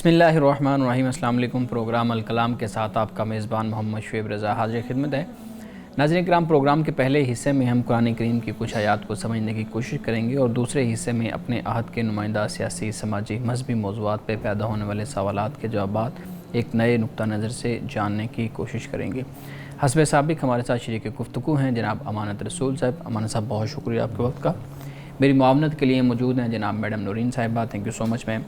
بسم اللہ الرحمن الرحیم۔ السلام علیکم۔ پروگرام الکلام کے ساتھ آپ کا میزبان محمد شعیب رضا حاضر خدمت ہے۔ ناظرین کرام، پروگرام کے پہلے حصے میں ہم قرآن کریم کی کچھ آیات کو سمجھنے کی کوشش کریں گے اور دوسرے حصے میں اپنے عہد کے نمائندہ سیاسی، سماجی، مذہبی موضوعات پہ پیدا ہونے والے سوالات کے جوابات ایک نئے نقطہ نظر سے جاننے کی کوشش کریں گے۔ حسب سابق ہمارے ساتھ شریک گفتگو ہیں جناب امانت رسول صاحب۔ امانت صاحب، بہت شکریہ آپ کے وقت کا۔ میری معاونت کے لیے موجود ہیں جناب میڈم نورین صاحبہ۔ تھینک یو سو مچ میم۔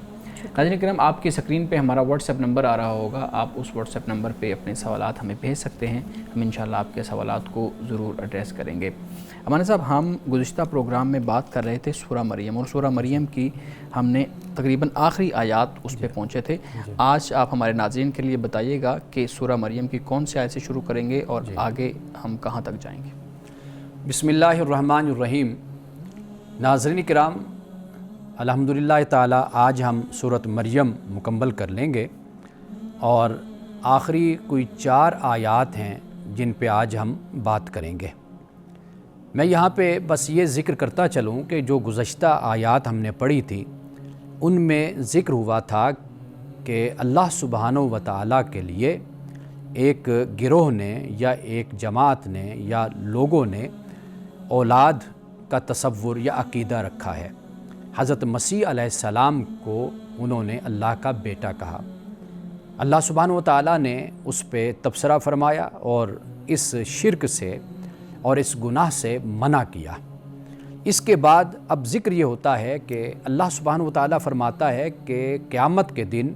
ناظرین کرام، آپ کی اسکرین پہ ہمارا واٹس ایپ نمبر آ رہا ہوگا، آپ اس واٹس ایپ نمبر پہ اپنے سوالات ہمیں بھیج سکتے ہیں، ہم انشاءاللہ آپ کے سوالات کو ضرور ایڈریس کریں گے۔ امانت صاحب، ہم گزشتہ پروگرام میں بات کر رہے تھے سورہ مریم، اور سورہ مریم کی ہم نے تقریباً آخری آیات اس پہ پہنچے تھے۔ آج آپ ہمارے ناظرین کے لیے بتائیے گا کہ سورہ مریم کی کون سی آیت سے شروع کریں گے اور آگے ہم کہاں تک جائیں گے؟ بسم اللہ الرحمن الرحیم۔ ناظرین کرام، الحمدللہ تعالی آج ہم سورۃ مریم مکمل کر لیں گے، اور آخری کوئی 4 آیات ہیں جن پہ آج ہم بات کریں گے۔ میں یہاں پہ بس یہ ذکر کرتا چلوں کہ جو گزشتہ آیات ہم نے پڑھی تھی ان میں ذکر ہوا تھا کہ اللہ سبحانہ و تعالیٰ کے لیے ایک گروہ نے یا ایک جماعت نے یا لوگوں نے اولاد کا تصور یا عقیدہ رکھا ہے۔ حضرت مسیح علیہ السلام کو انہوں نے اللہ کا بیٹا کہا۔ اللہ سبحانہ و تعالیٰ نے اس پہ تبصرہ فرمایا اور اس شرک سے اور اس گناہ سے منع کیا۔ اس کے بعد اب ذکر یہ ہوتا ہے کہ اللہ سبحانہ و تعالیٰ فرماتا ہے کہ قیامت کے دن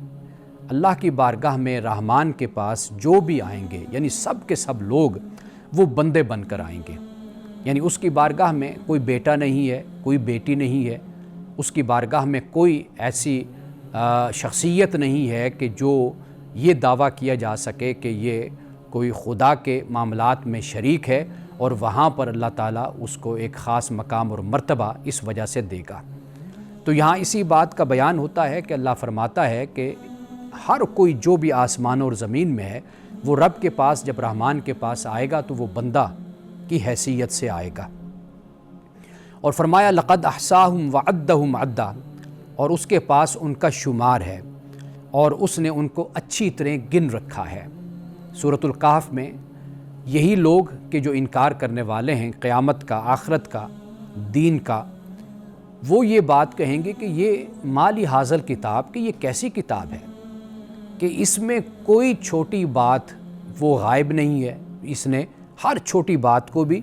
اللہ کی بارگاہ میں رحمان کے پاس جو بھی آئیں گے، یعنی سب کے سب لوگ وہ بندے بن کر آئیں گے۔ یعنی اس کی بارگاہ میں کوئی بیٹا نہیں ہے، کوئی بیٹی نہیں ہے، اس کی بارگاہ میں کوئی ایسی شخصیت نہیں ہے کہ جو یہ دعویٰ کیا جا سکے کہ یہ کوئی خدا کے معاملات میں شریک ہے، اور وہاں پر اللہ تعالیٰ اس کو ایک خاص مقام اور مرتبہ اس وجہ سے دے گا۔ تو یہاں اسی بات کا بیان ہوتا ہے کہ اللہ فرماتا ہے کہ ہر کوئی جو بھی آسمان اور زمین میں ہے وہ رب کے پاس جب رحمان کے پاس آئے گا تو وہ بندہ کی حیثیت سے آئے گا۔ اور فرمایا لقد احصاہم وعدہم عدا، اور اس کے پاس ان کا شمار ہے اور اس نے ان کو اچھی طرح گن رکھا ہے۔ سورۃ الکہف میں یہی لوگ کہ جو انکار کرنے والے ہیں قیامت کا، آخرت کا، دین کا، وہ یہ بات کہیں گے کہ یہ مالی حاضل کتاب، کہ یہ کیسی کتاب ہے کہ اس میں کوئی چھوٹی بات وہ غائب نہیں ہے، اس نے ہر چھوٹی بات کو بھی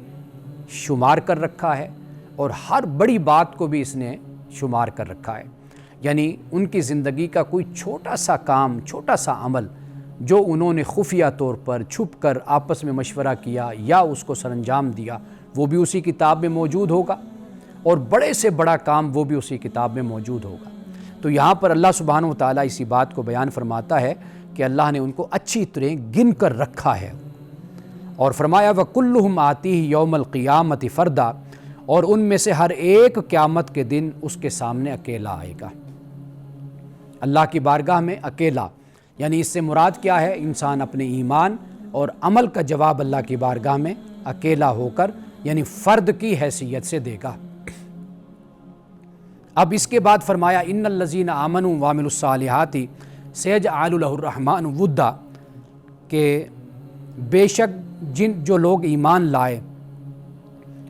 شمار کر رکھا ہے اور ہر بڑی بات کو بھی اس نے شمار کر رکھا ہے۔ یعنی ان کی زندگی کا کوئی چھوٹا سا کام، چھوٹا سا عمل جو انہوں نے خفیہ طور پر چھپ کر آپس میں مشورہ کیا یا اس کو سر انجام دیا، وہ بھی اسی کتاب میں موجود ہوگا، اور بڑے سے بڑا کام وہ بھی اسی کتاب میں موجود ہوگا۔ تو یہاں پر اللہ سبحانہ و تعالیٰ اسی بات کو بیان فرماتا ہے کہ اللہ نے ان کو اچھی طرح گن کر رکھا ہے، اور فرمایا وَكُلُّهُمْ آتِيهِ يَوْمَ الْقِيَامَةِ فَرْدًا، اور ان میں سے ہر ایک قیامت کے دن اس کے سامنے اکیلا آئے گا، اللہ کی بارگاہ میں اکیلا۔ یعنی اس سے مراد کیا ہے؟ انسان اپنے ایمان اور عمل کا جواب اللہ کی بارگاہ میں اکیلا ہو کر، یعنی فرد کی حیثیت سے دے گا۔ اب اس کے بعد فرمایا ان الذین آمنوا وعملوا الصالحات سیجعل لہ الرحمن ودا، کہ بے شک جو لوگ ایمان لائے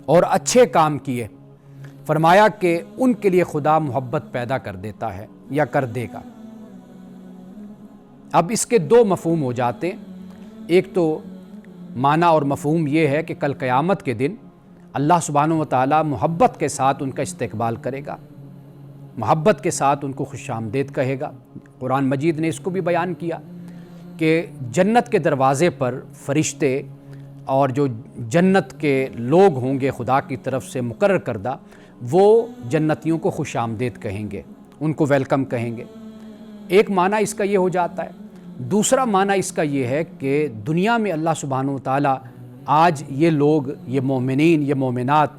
اور اچھے کام کیے، فرمایا کہ ان کے لیے خدا محبت پیدا کر دیتا ہے یا کر دے گا۔ اب اس کے 2 مفہوم ہو جاتے ہیں۔ ایک تو معنی اور مفہوم یہ ہے کہ کل قیامت کے دن اللہ سبحانہ و تعالیٰ محبت کے ساتھ ان کا استقبال کرے گا، محبت کے ساتھ ان کو خوش آمدید کہے گا۔ قرآن مجید نے اس کو بھی بیان کیا کہ جنت کے دروازے پر فرشتے اور جو جنت کے لوگ ہوں گے خدا کی طرف سے مقرر کردہ، وہ جنتیوں کو خوش آمدید کہیں گے، ان کو ویلکم کہیں گے۔ ایک معنی اس کا یہ ہو جاتا ہے۔ دوسرا معنی اس کا یہ ہے کہ دنیا میں اللہ سبحانہ و تعالیٰ آج یہ لوگ، یہ مومنین، یہ مومنات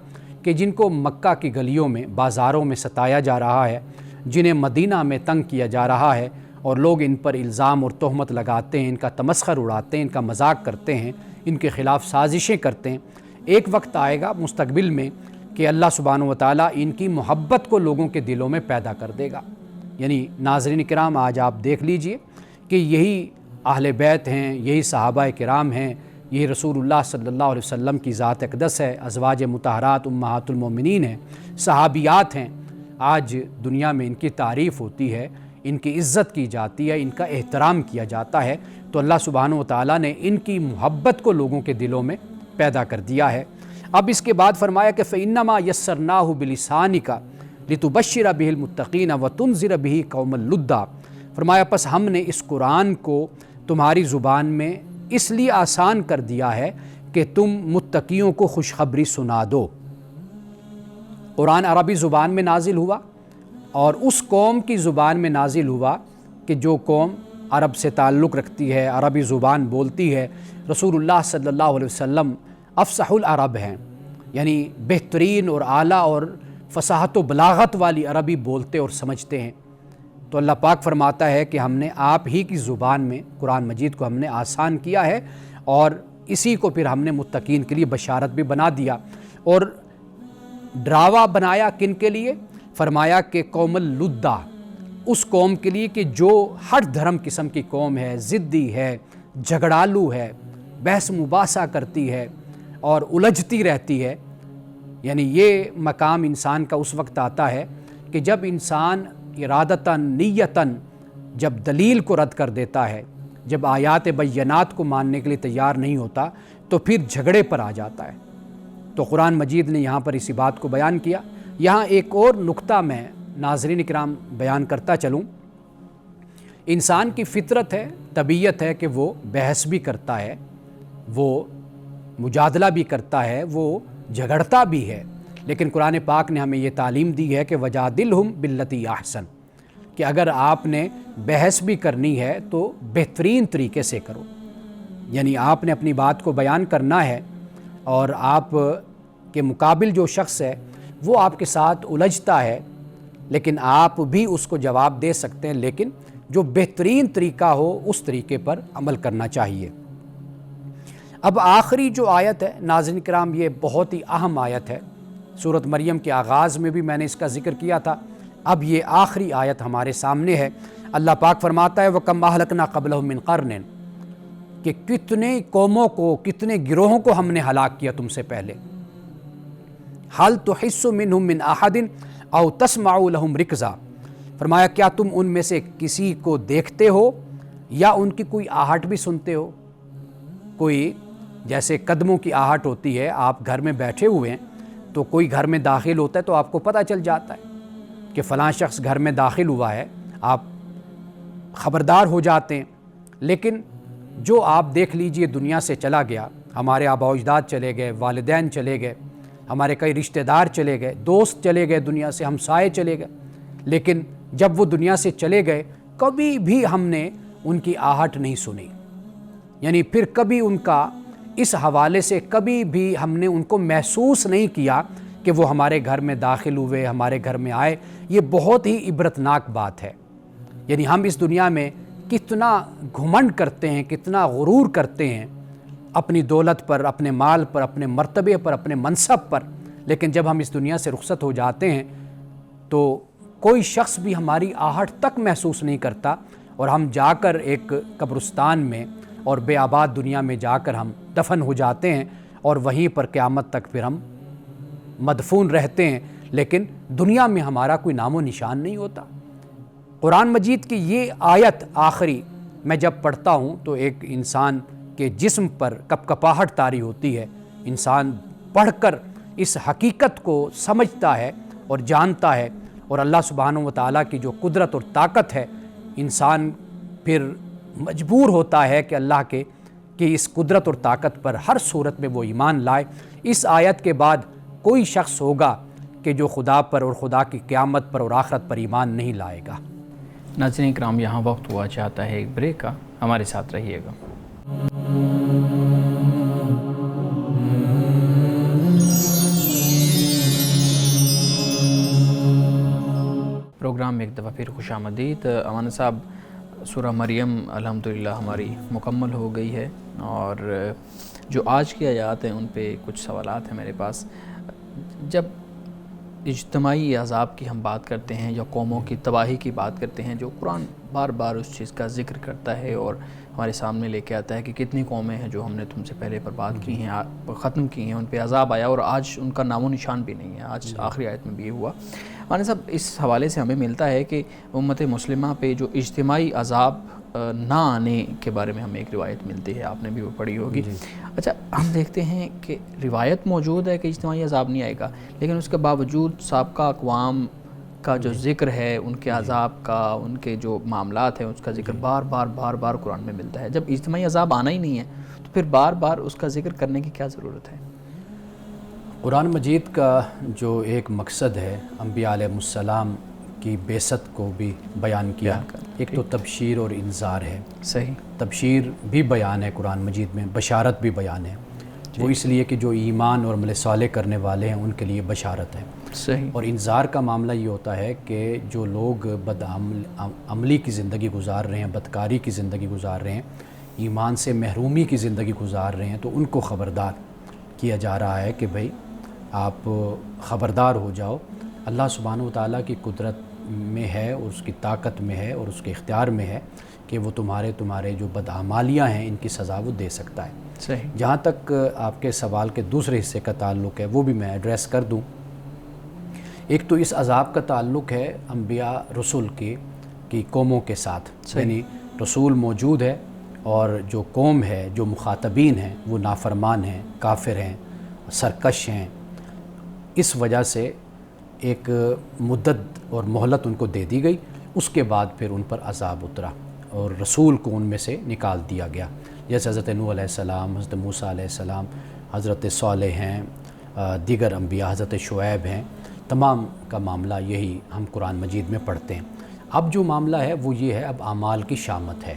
کہ جن کو مکہ کی گلیوں میں، بازاروں میں ستایا جا رہا ہے، جنہیں مدینہ میں تنگ کیا جا رہا ہے، اور لوگ ان پر الزام اور تہمت لگاتے ہیں، ان کا تمسخر اڑاتے ہیں، ان کا مذاق کرتے ہیں، ان کے خلاف سازشیں کرتے ہیں، ایک وقت آئے گا مستقبل میں کہ اللہ سبحانہ و تعالیٰ ان کی محبت کو لوگوں کے دلوں میں پیدا کر دے گا، یعنی ناظرین کرام آج آپ دیکھ لیجئے کہ یہی اہل بیت ہیں، یہی صحابہ کرام ہیں، یہی رسول اللہ صلی اللہ علیہ وسلم کی ذات اقدس ہے، ازواج مطہرات امہات المومنین ہیں، صحابیات ہیں، آج دنیا میں ان کی تعریف ہوتی ہے، ان کی عزت کی جاتی ہے، ان کا احترام کیا جاتا ہے، تو اللہ سبحانہ و تعالیٰ نے ان کی محبت کو لوگوں کے دلوں میں پیدا کر دیا ہے۔ اب اس کے بعد فرمایا کہ فَإِنَّمَا يَسَّرْنَاهُ بِلِسَانِكَ لِتُبَشِّرَ بِهِ الْمُتَّقِينَ وَتُنذِرَ بِهِ قَوْمًا لُدًّا، فرمایا پس ہم نے اس قرآن کو تمہاری زبان میں اس لیے آسان کر دیا ہے کہ تم متقیوں کو خوشخبری سنا دو۔ قرآن عربی زبان میں نازل ہوا اور اس قوم کی زبان میں نازل ہوا کہ جو قوم عرب سے تعلق رکھتی ہے، عربی زبان بولتی ہے۔ رسول اللہ صلی اللہ علیہ وسلم افصح العرب ہیں، یعنی بہترین اور اعلیٰ اور فصاحت و بلاغت والی عربی بولتے اور سمجھتے ہیں۔ تو اللہ پاک فرماتا ہے کہ ہم نے آپ ہی کی زبان میں قرآن مجید کو ہم نے آسان کیا ہے، اور اسی کو پھر ہم نے متقین کے لیے بشارت بھی بنا دیا، اور ڈراوا بنایا کن کے لیے؟ فرمایا کہ قوم اللدہ، اس قوم کے لیے کہ جو ہر دھرم قسم کی قوم ہے، ضدی ہے، جھگڑالو ہے، بحث مباحثہ کرتی ہے اور الجھتی رہتی ہے۔ یعنی یہ مقام انسان کا اس وقت آتا ہے کہ جب انسان ارادتاً نیتاً جب دلیل کو رد کر دیتا ہے، جب آیات بینات کو ماننے کے لیے تیار نہیں ہوتا، تو پھر جھگڑے پر آ جاتا ہے۔ تو قرآن مجید نے یہاں پر اسی بات کو بیان کیا۔ یہاں ایک اور نقطہ میں ناظرین کرام بیان کرتا چلوں۔ انسان کی فطرت ہے، طبیعت ہے کہ وہ بحث بھی کرتا ہے، وہ مجادلہ بھی کرتا ہے، وہ جھگڑتا بھی ہے، لیکن قرآن پاک نے ہمیں یہ تعلیم دی ہے کہ وجادلہم باللتی احسن، کہ اگر آپ نے بحث بھی کرنی ہے تو بہترین طریقے سے کرو۔ یعنی آپ نے اپنی بات کو بیان کرنا ہے، اور آپ کے مقابل جو شخص ہے وہ آپ کے ساتھ الجھتا ہے، لیکن آپ بھی اس کو جواب دے سکتے ہیں، لیکن جو بہترین طریقہ ہو اس طریقے پر عمل کرنا چاہیے۔ اب آخری جو آیت ہے ناظرین کرام، یہ بہت ہی اہم آیت ہے۔ سورۃ مریم کے آغاز میں بھی میں نے اس کا ذکر کیا تھا، اب یہ آخری آیت ہمارے سامنے ہے۔ اللہ پاک فرماتا ہے وَكَمْ أَهْلَكْنَا قَبْلَهُم مِّن قَرْنٍ، کہ کتنے قوموں کو، کتنے گروہوں کو ہم نے ہلاک کیا تم سے پہلے۔ هَلْ تُحِسُّ مِنْهُم مِّنْ أَحَدٍ أَوْ تَسْمَعُ لَهُمْ رِكْزًا، فرمایا کیا تم ان میں سے کسی کو دیکھتے ہو یا ان کی کوئی آہٹ بھی سنتے ہو؟ کوئی جیسے قدموں کی آہٹ ہوتی ہے، آپ گھر میں بیٹھے ہوئے ہیں تو کوئی گھر میں داخل ہوتا ہے تو آپ کو پتہ چل جاتا ہے کہ فلاں شخص گھر میں داخل ہوا ہے، آپ خبردار ہو جاتے ہیں۔ لیکن جو آپ دیکھ لیجئے دنیا سے چلا گیا، ہمارے آباء و اجداد چلے گئے، والدین چلے گئے، ہمارے کئی رشتہ دار چلے گئے، دوست چلے گئے دنیا سے، ہمسائے چلے گئے، لیکن جب وہ دنیا سے چلے گئے کبھی بھی ہم نے ان کی آہٹ نہیں سنی، یعنی پھر کبھی ان کا اس حوالے سے کبھی بھی ہم نے ان کو محسوس نہیں کیا کہ وہ ہمارے گھر میں داخل ہوئے، ہمارے گھر میں آئے۔ یہ بہت ہی عبرتناک بات ہے۔ یعنی ہم اس دنیا میں کتنا گھمنڈ کرتے ہیں، کتنا غرور کرتے ہیں اپنی دولت پر، اپنے مال پر، اپنے مرتبے پر، اپنے منصب پر، لیکن جب ہم اس دنیا سے رخصت ہو جاتے ہیں تو کوئی شخص بھی ہماری آہٹ تک محسوس نہیں کرتا، اور ہم جا کر ایک قبرستان میں اور بے آباد دنیا میں جا کر ہم دفن ہو جاتے ہیں، اور وہیں پر قیامت تک پھر ہم مدفون رہتے ہیں، لیکن دنیا میں ہمارا کوئی نام و نشان نہیں ہوتا۔ قرآن مجید کی یہ آیت آخری میں جب پڑھتا ہوں تو ایک انسان کے جسم پر کپکپاہٹ طاری ہوتی ہے، انسان پڑھ کر اس حقیقت کو سمجھتا ہے اور جانتا ہے، اور اللہ سبحانہ و تعالیٰ کی جو قدرت اور طاقت ہے، انسان پھر مجبور ہوتا ہے کہ اللہ کے اس قدرت اور طاقت پر ہر صورت میں وہ ایمان لائے۔ اس آیت کے بعد کوئی شخص ہوگا کہ جو خدا پر اور خدا کی قیامت پر اور آخرت پر ایمان نہیں لائے گا۔ ناظرین کرام، یہاں وقت ہوا چاہتا ہے ایک بریک کا، ہمارے ساتھ رہیے گا۔ پروگرام میں ایک دفعہ پھر خوش آمدید۔ امان صاحب، سورہ مریم الحمدللہ ہماری مکمل ہو گئی ہے، اور جو آج کی آیات ہیں ان پہ کچھ سوالات ہیں میرے پاس۔ جب اجتماعی عذاب کی ہم بات کرتے ہیں یا قوموں کی تباہی کی بات کرتے ہیں، جو قرآن بار بار اس چیز کا ذکر کرتا ہے اور ہمارے سامنے لے کے آتا ہے کہ کتنی قومیں ہیں جو ہم نے تم سے پہلے پر بات کی ہیں، ختم کی ہیں، ان پہ عذاب آیا اور آج ان کا نام و نشان بھی نہیں ہے. آج آخری آیت میں بھی یہ ہوا. مولانا صاحب اس حوالے سے ہمیں ملتا ہے کہ امت مسلمہ پہ جو اجتماعی عذاب نہ آنے کے بارے میں ہمیں ایک روایت ملتی ہے، آپ نے بھی وہ پڑھی ہوگی. اچھا، ہم دیکھتے ہیں کہ روایت موجود ہے کہ اجتماعی عذاب نہیں آئے گا، لیکن اس کے باوجود سابقہ اقوام کا جو ذکر ہے، ان کے عذاب کا، ان کے جو معاملات ہیں، اس کا ذکر بار بار قرآن میں ملتا ہے. جب اجتماعی عذاب آنا ہی نہیں ہے تو پھر بار بار اس کا ذکر کرنے کی کیا ضرورت ہے؟ قرآن مجید کا جو ایک مقصد ہے انبیاء علیہ السلام کی بعثت کو بھی بیان کیا. ایک تو تبشیر اور انذار ہے. صحیح. تبشیر بھی بیان ہے قرآن مجید میں، بشارت بھی بیان ہے. وہ اس لیے کہ جو ایمان اور عمل صالح کرنے والے ہیں ان کے لیے بشارت ہے. صحیح. اور انذار کا معاملہ یہ ہوتا ہے کہ جو لوگ عملی کی زندگی گزار رہے ہیں، بدکاری کی زندگی گزار رہے ہیں، ایمان سے محرومی کی زندگی گزار رہے ہیں، تو ان کو خبردار کیا جا رہا ہے کہ بھئی آپ خبردار ہو جاؤ. اللہ سبحانہ و تعالیٰ کی قدرت میں ہے اور اس کی طاقت میں ہے اور اس کے اختیار میں ہے کہ وہ تمہارے جو بدعمالیاں ہیں ان کی سزا وہ دے سکتا ہے. صحیح. جہاں تک آپ کے سوال کے دوسرے حصے کا تعلق ہے وہ بھی میں ایڈریس کر دوں. ایک تو اس عذاب کا تعلق ہے انبیاء رسول کی قوموں کے ساتھ. یعنی رسول موجود ہے اور جو قوم ہے، جو مخاطبین ہیں، وہ نافرمان ہیں، کافر ہیں، سرکش ہیں. اس وجہ سے ایک مدت اور مہلت ان کو دے دی گئی. اس کے بعد پھر ان پر عذاب اترا اور رسول کو ان میں سے نکال دیا گیا. جیسے حضرت نوح علیہ السلام، حضرت موسیٰ علیہ السلام، حضرت صالح ہیں، دیگر انبیاء، حضرت شعیب ہیں. تمام کا معاملہ یہی ہم قرآن مجید میں پڑھتے ہیں. اب جو معاملہ ہے وہ یہ ہے، اب اعمال کی شامت ہے.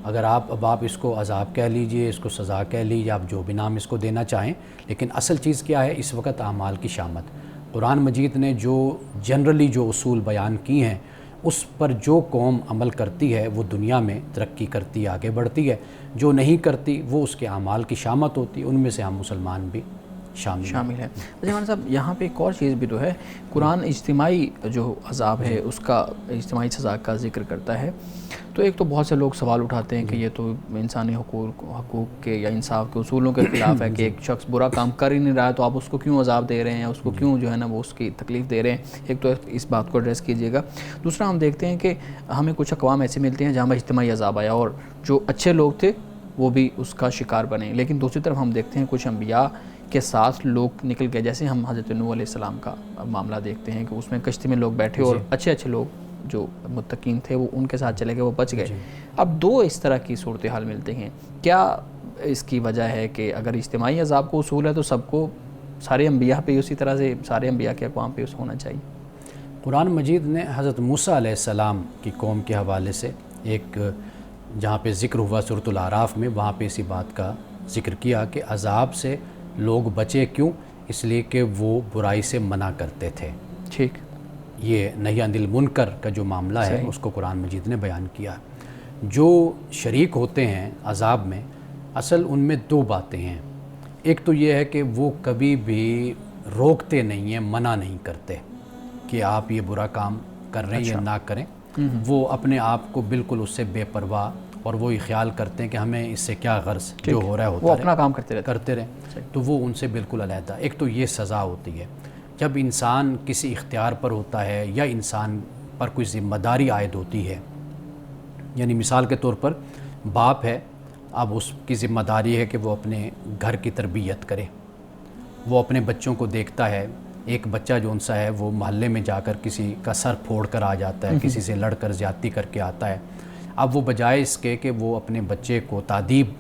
اگر آپ اس کو عذاب کہہ لیجئے، اس کو سزا کہہ لیجئے، آپ جو بھی نام اس کو دینا چاہیں، لیکن اصل چیز کیا ہے اس وقت؟ اعمال کی شامت. قرآن مجید نے جو جنرلی جو اصول بیان کی ہیں اس پر جو قوم عمل کرتی ہے وہ دنیا میں ترقی کرتی ہے، آگے بڑھتی ہے. جو نہیں کرتی وہ اس کے اعمال کی شامت ہوتی ہے. ان میں سے ہم مسلمان بھی شامل ہیں. مولانا صاحب یہاں پہ ایک اور چیز بھی تو ہے، قرآن اجتماعی جو عذاب ہے اس کا، اجتماعی سزا کا ذکر کرتا ہے. تو ایک تو بہت سے لوگ سوال اٹھاتے ہیں کہ یہ تو انسانی حقوق کے یا انصاف کے اصولوں کے خلاف ہے کہ ایک شخص برا کام کر ہی نہیں رہا ہے تو آپ اس کو کیوں عذاب دے رہے ہیں، اس کو کیوں جو ہے نا وہ اس کی تکلیف دے رہے ہیں. ایک تو اس بات کو ایڈریس کیجیے گا. دوسرا ہم دیکھتے ہیں کہ ہمیں کچھ اقوام ایسے ملتے ہیں جہاں پر اجتماعی عذاب آیا اور جو اچھے لوگ تھے وہ بھی اس کا شکار بنے. لیکن دوسری طرف ہم دیکھتے ہیں کچھ انبیاء کے ساتھ لوگ نکل گئے، جیسے ہم حضرت نوح علیہ السلام کا معاملہ دیکھتے ہیں کہ اس میں کشتی میں لوگ بیٹھے اور اچھے لوگ جو متقین تھے وہ ان کے ساتھ چلے گئے، وہ بچ گئے. اب دو اس طرح کی صورتحال ملتے ہیں. کیا اس کی وجہ ہے کہ اگر اجتماعی عذاب کو اصول ہے تو سب کو، سارے انبیاء پہ اسی طرح سے، سارے انبیاء کے اقوام پہ ہونا چاہیے؟ قرآن مجید نے حضرت موسیٰ علیہ السلام کی قوم کے حوالے سے ایک جہاں پہ ذکر ہوا سورۃ الاعراف میں، وہاں پہ اسی بات کا ذکر کیا کہ عذاب سے لوگ بچے کیوں؟ اس لیے کہ وہ برائی سے منع کرتے تھے. ٹھیک. یہ نہی عن المنکر کا جو معاملہ ہے اس کو قرآن مجید نے بیان کیا. جو شریک ہوتے ہیں عذاب میں، اصل ان میں دو باتیں ہیں. ایک تو یہ ہے کہ وہ کبھی بھی روکتے نہیں ہیں، منع نہیں کرتے کہ آپ یہ برا کام کر رہے ہیں یا نہ کریں. وہ اپنے آپ کو بالکل اس سے بے پرواہ اور وہی خیال کرتے ہیں کہ ہمیں اس سے کیا غرض، جو ہو رہا ہے ہوتا وہ اپنا کام کرتے رہیں. تو وہ ان سے بالکل علیحدہ. ایک تو یہ سزا ہوتی ہے جب انسان کسی اختیار پر ہوتا ہے یا انسان پر کوئی ذمہ داری عائد ہوتی ہے. یعنی مثال کے طور پر باپ ہے، اب اس کی ذمہ داری ہے کہ وہ اپنے گھر کی تربیت کرے. وہ اپنے بچوں کو دیکھتا ہے. ایک بچہ جو سا ہے وہ محلے میں جا کر کسی کا سر پھوڑ کر آ جاتا ہے، کسی سے لڑ کر زیادتی کر کے آتا ہے. اب وہ بجائے اس کے کہ وہ اپنے بچے کو تادیب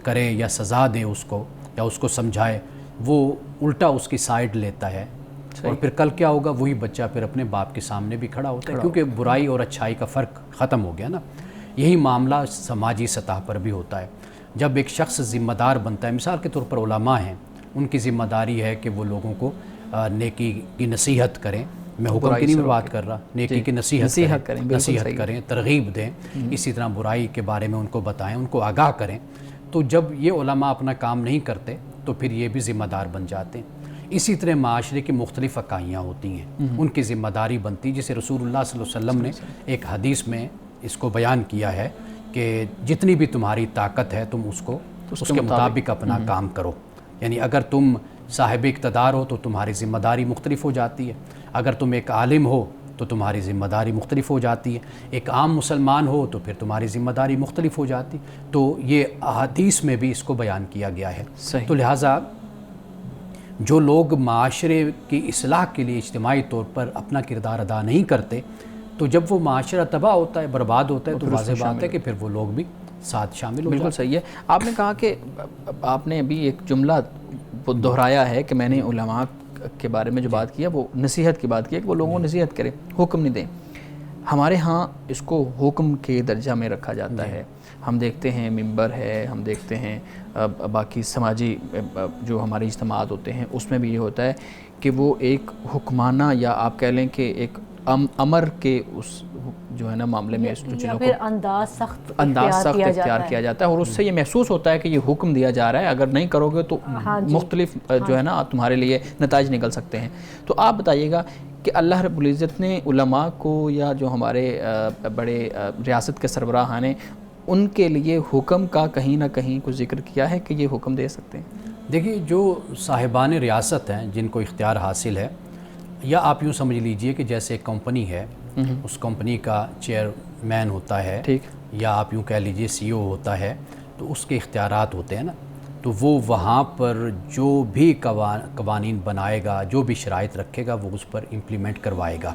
کرے یا سزا دے اس کو یا اس کو سمجھائے، وہ الٹا اس کی سائیڈ لیتا ہے. اور پھر کل کیا ہوگا؟ وہی بچہ پھر اپنے باپ کے سامنے بھی کھڑا ہوتا ہے، کیونکہ برائی اور اچھائی کا فرق ختم ہو گیا نا. یہی معاملہ سماجی سطح پر بھی ہوتا ہے. جب ایک شخص ذمہ دار بنتا ہے، مثال کے طور پر علماء ہیں، ان کی ذمہ داری ہے کہ وہ لوگوں کو نیکی کی نصیحت کریں. میں حکم کی نہیں بات کر رہا، نیکی کی نصیحت کریں، ترغیب دیں. اسی طرح برائی کے بارے میں ان کو بتائیں، ان کو آگاہ کریں. تو جب یہ علماء اپنا کام نہیں کرتے تو پھر یہ بھی ذمہ دار بن جاتے ہیں. اسی طرح معاشرے کی مختلف اکائیاں ہوتی ہیں، ان کی ذمہ داری بنتی ہے، جسے رسول اللہ صلی اللہ علیہ وسلم نے ایک حدیث میں اس کو بیان کیا ہے کہ جتنی بھی تمہاری طاقت ہے تم اس کے مطابق اپنا کام کرو. یعنی اگر تم صاحب اقتدار ہو تو تمہاری ذمہ داری مختلف ہو جاتی ہے، اگر تم ایک عالم ہو تو تمہاری ذمہ داری مختلف ہو جاتی ہے، ایک عام مسلمان ہو تو پھر تمہاری ذمہ داری مختلف ہو جاتی. تو یہ احادیث میں بھی اس کو بیان کیا گیا ہے. تو لہٰذا جو لوگ معاشرے کی اصلاح کے لیے اجتماعی طور پر اپنا کردار ادا نہیں کرتے، تو جب وہ معاشرہ تباہ ہوتا ہے، برباد ہوتا ہے، تو واضح بات ہے کہ پھر وہ لوگ بھی ساتھ شامل ہو جاتے ہیں. بالکل صحیح ہے. آپ نے کہا کہ آپ نے ابھی ایک جملہ دہرایا ہے کہ میں نے علماء کے بارے میں جو بات کیا وہ نصیحت کی بات کی ہے کہ وہ لوگوں کو نصیحت کریں، حکم نہیں دیں. ہمارے ہاں اس کو حکم کے درجہ میں رکھا جاتا ہے. ہم دیکھتے ہیں ممبر ہے، ہم دیکھتے ہیں باقی سماجی جو ہمارے اجتماعات ہوتے ہیں اس میں بھی یہ ہوتا ہے کہ وہ ایک حکمانہ یا آپ کہہ لیں کہ ایک امر کے اس جو ہے نا معاملے میں اس یا پھر انداز سخت اختیار کیا جاتا ہے، اور اس سے یہ محسوس ہوتا ہے کہ یہ حکم دیا جا رہا ہے، اگر نہیں کرو گے تو مختلف جو ہے نا تمہارے لیے نتائج نکل سکتے ہیں. تو آپ بتائیے گا کہ اللہ رب العزت نے علماء کو یا جو ہمارے بڑے ریاست کے سربراہ ہیں ان کے لیے حکم کا کہیں نہ کہیں کچھ ذکر کیا ہے کہ یہ حکم دے سکتے ہیں؟ دیکھیے، جو صاحبان ریاست ہیں جن کو اختیار حاصل ہے، یا آپ یوں سمجھ لیجئے کہ جیسے ایک کمپنی ہے، اس کمپنی کا چیئرمین ہوتا ہے، یا آپ یوں کہہ لیجئے سی او ہوتا ہے، تو اس کے اختیارات ہوتے ہیں نا. تو وہ وہاں پر جو بھی قوانین بنائے گا، جو بھی شرائط رکھے گا، وہ اس پر امپلیمنٹ کروائے گا.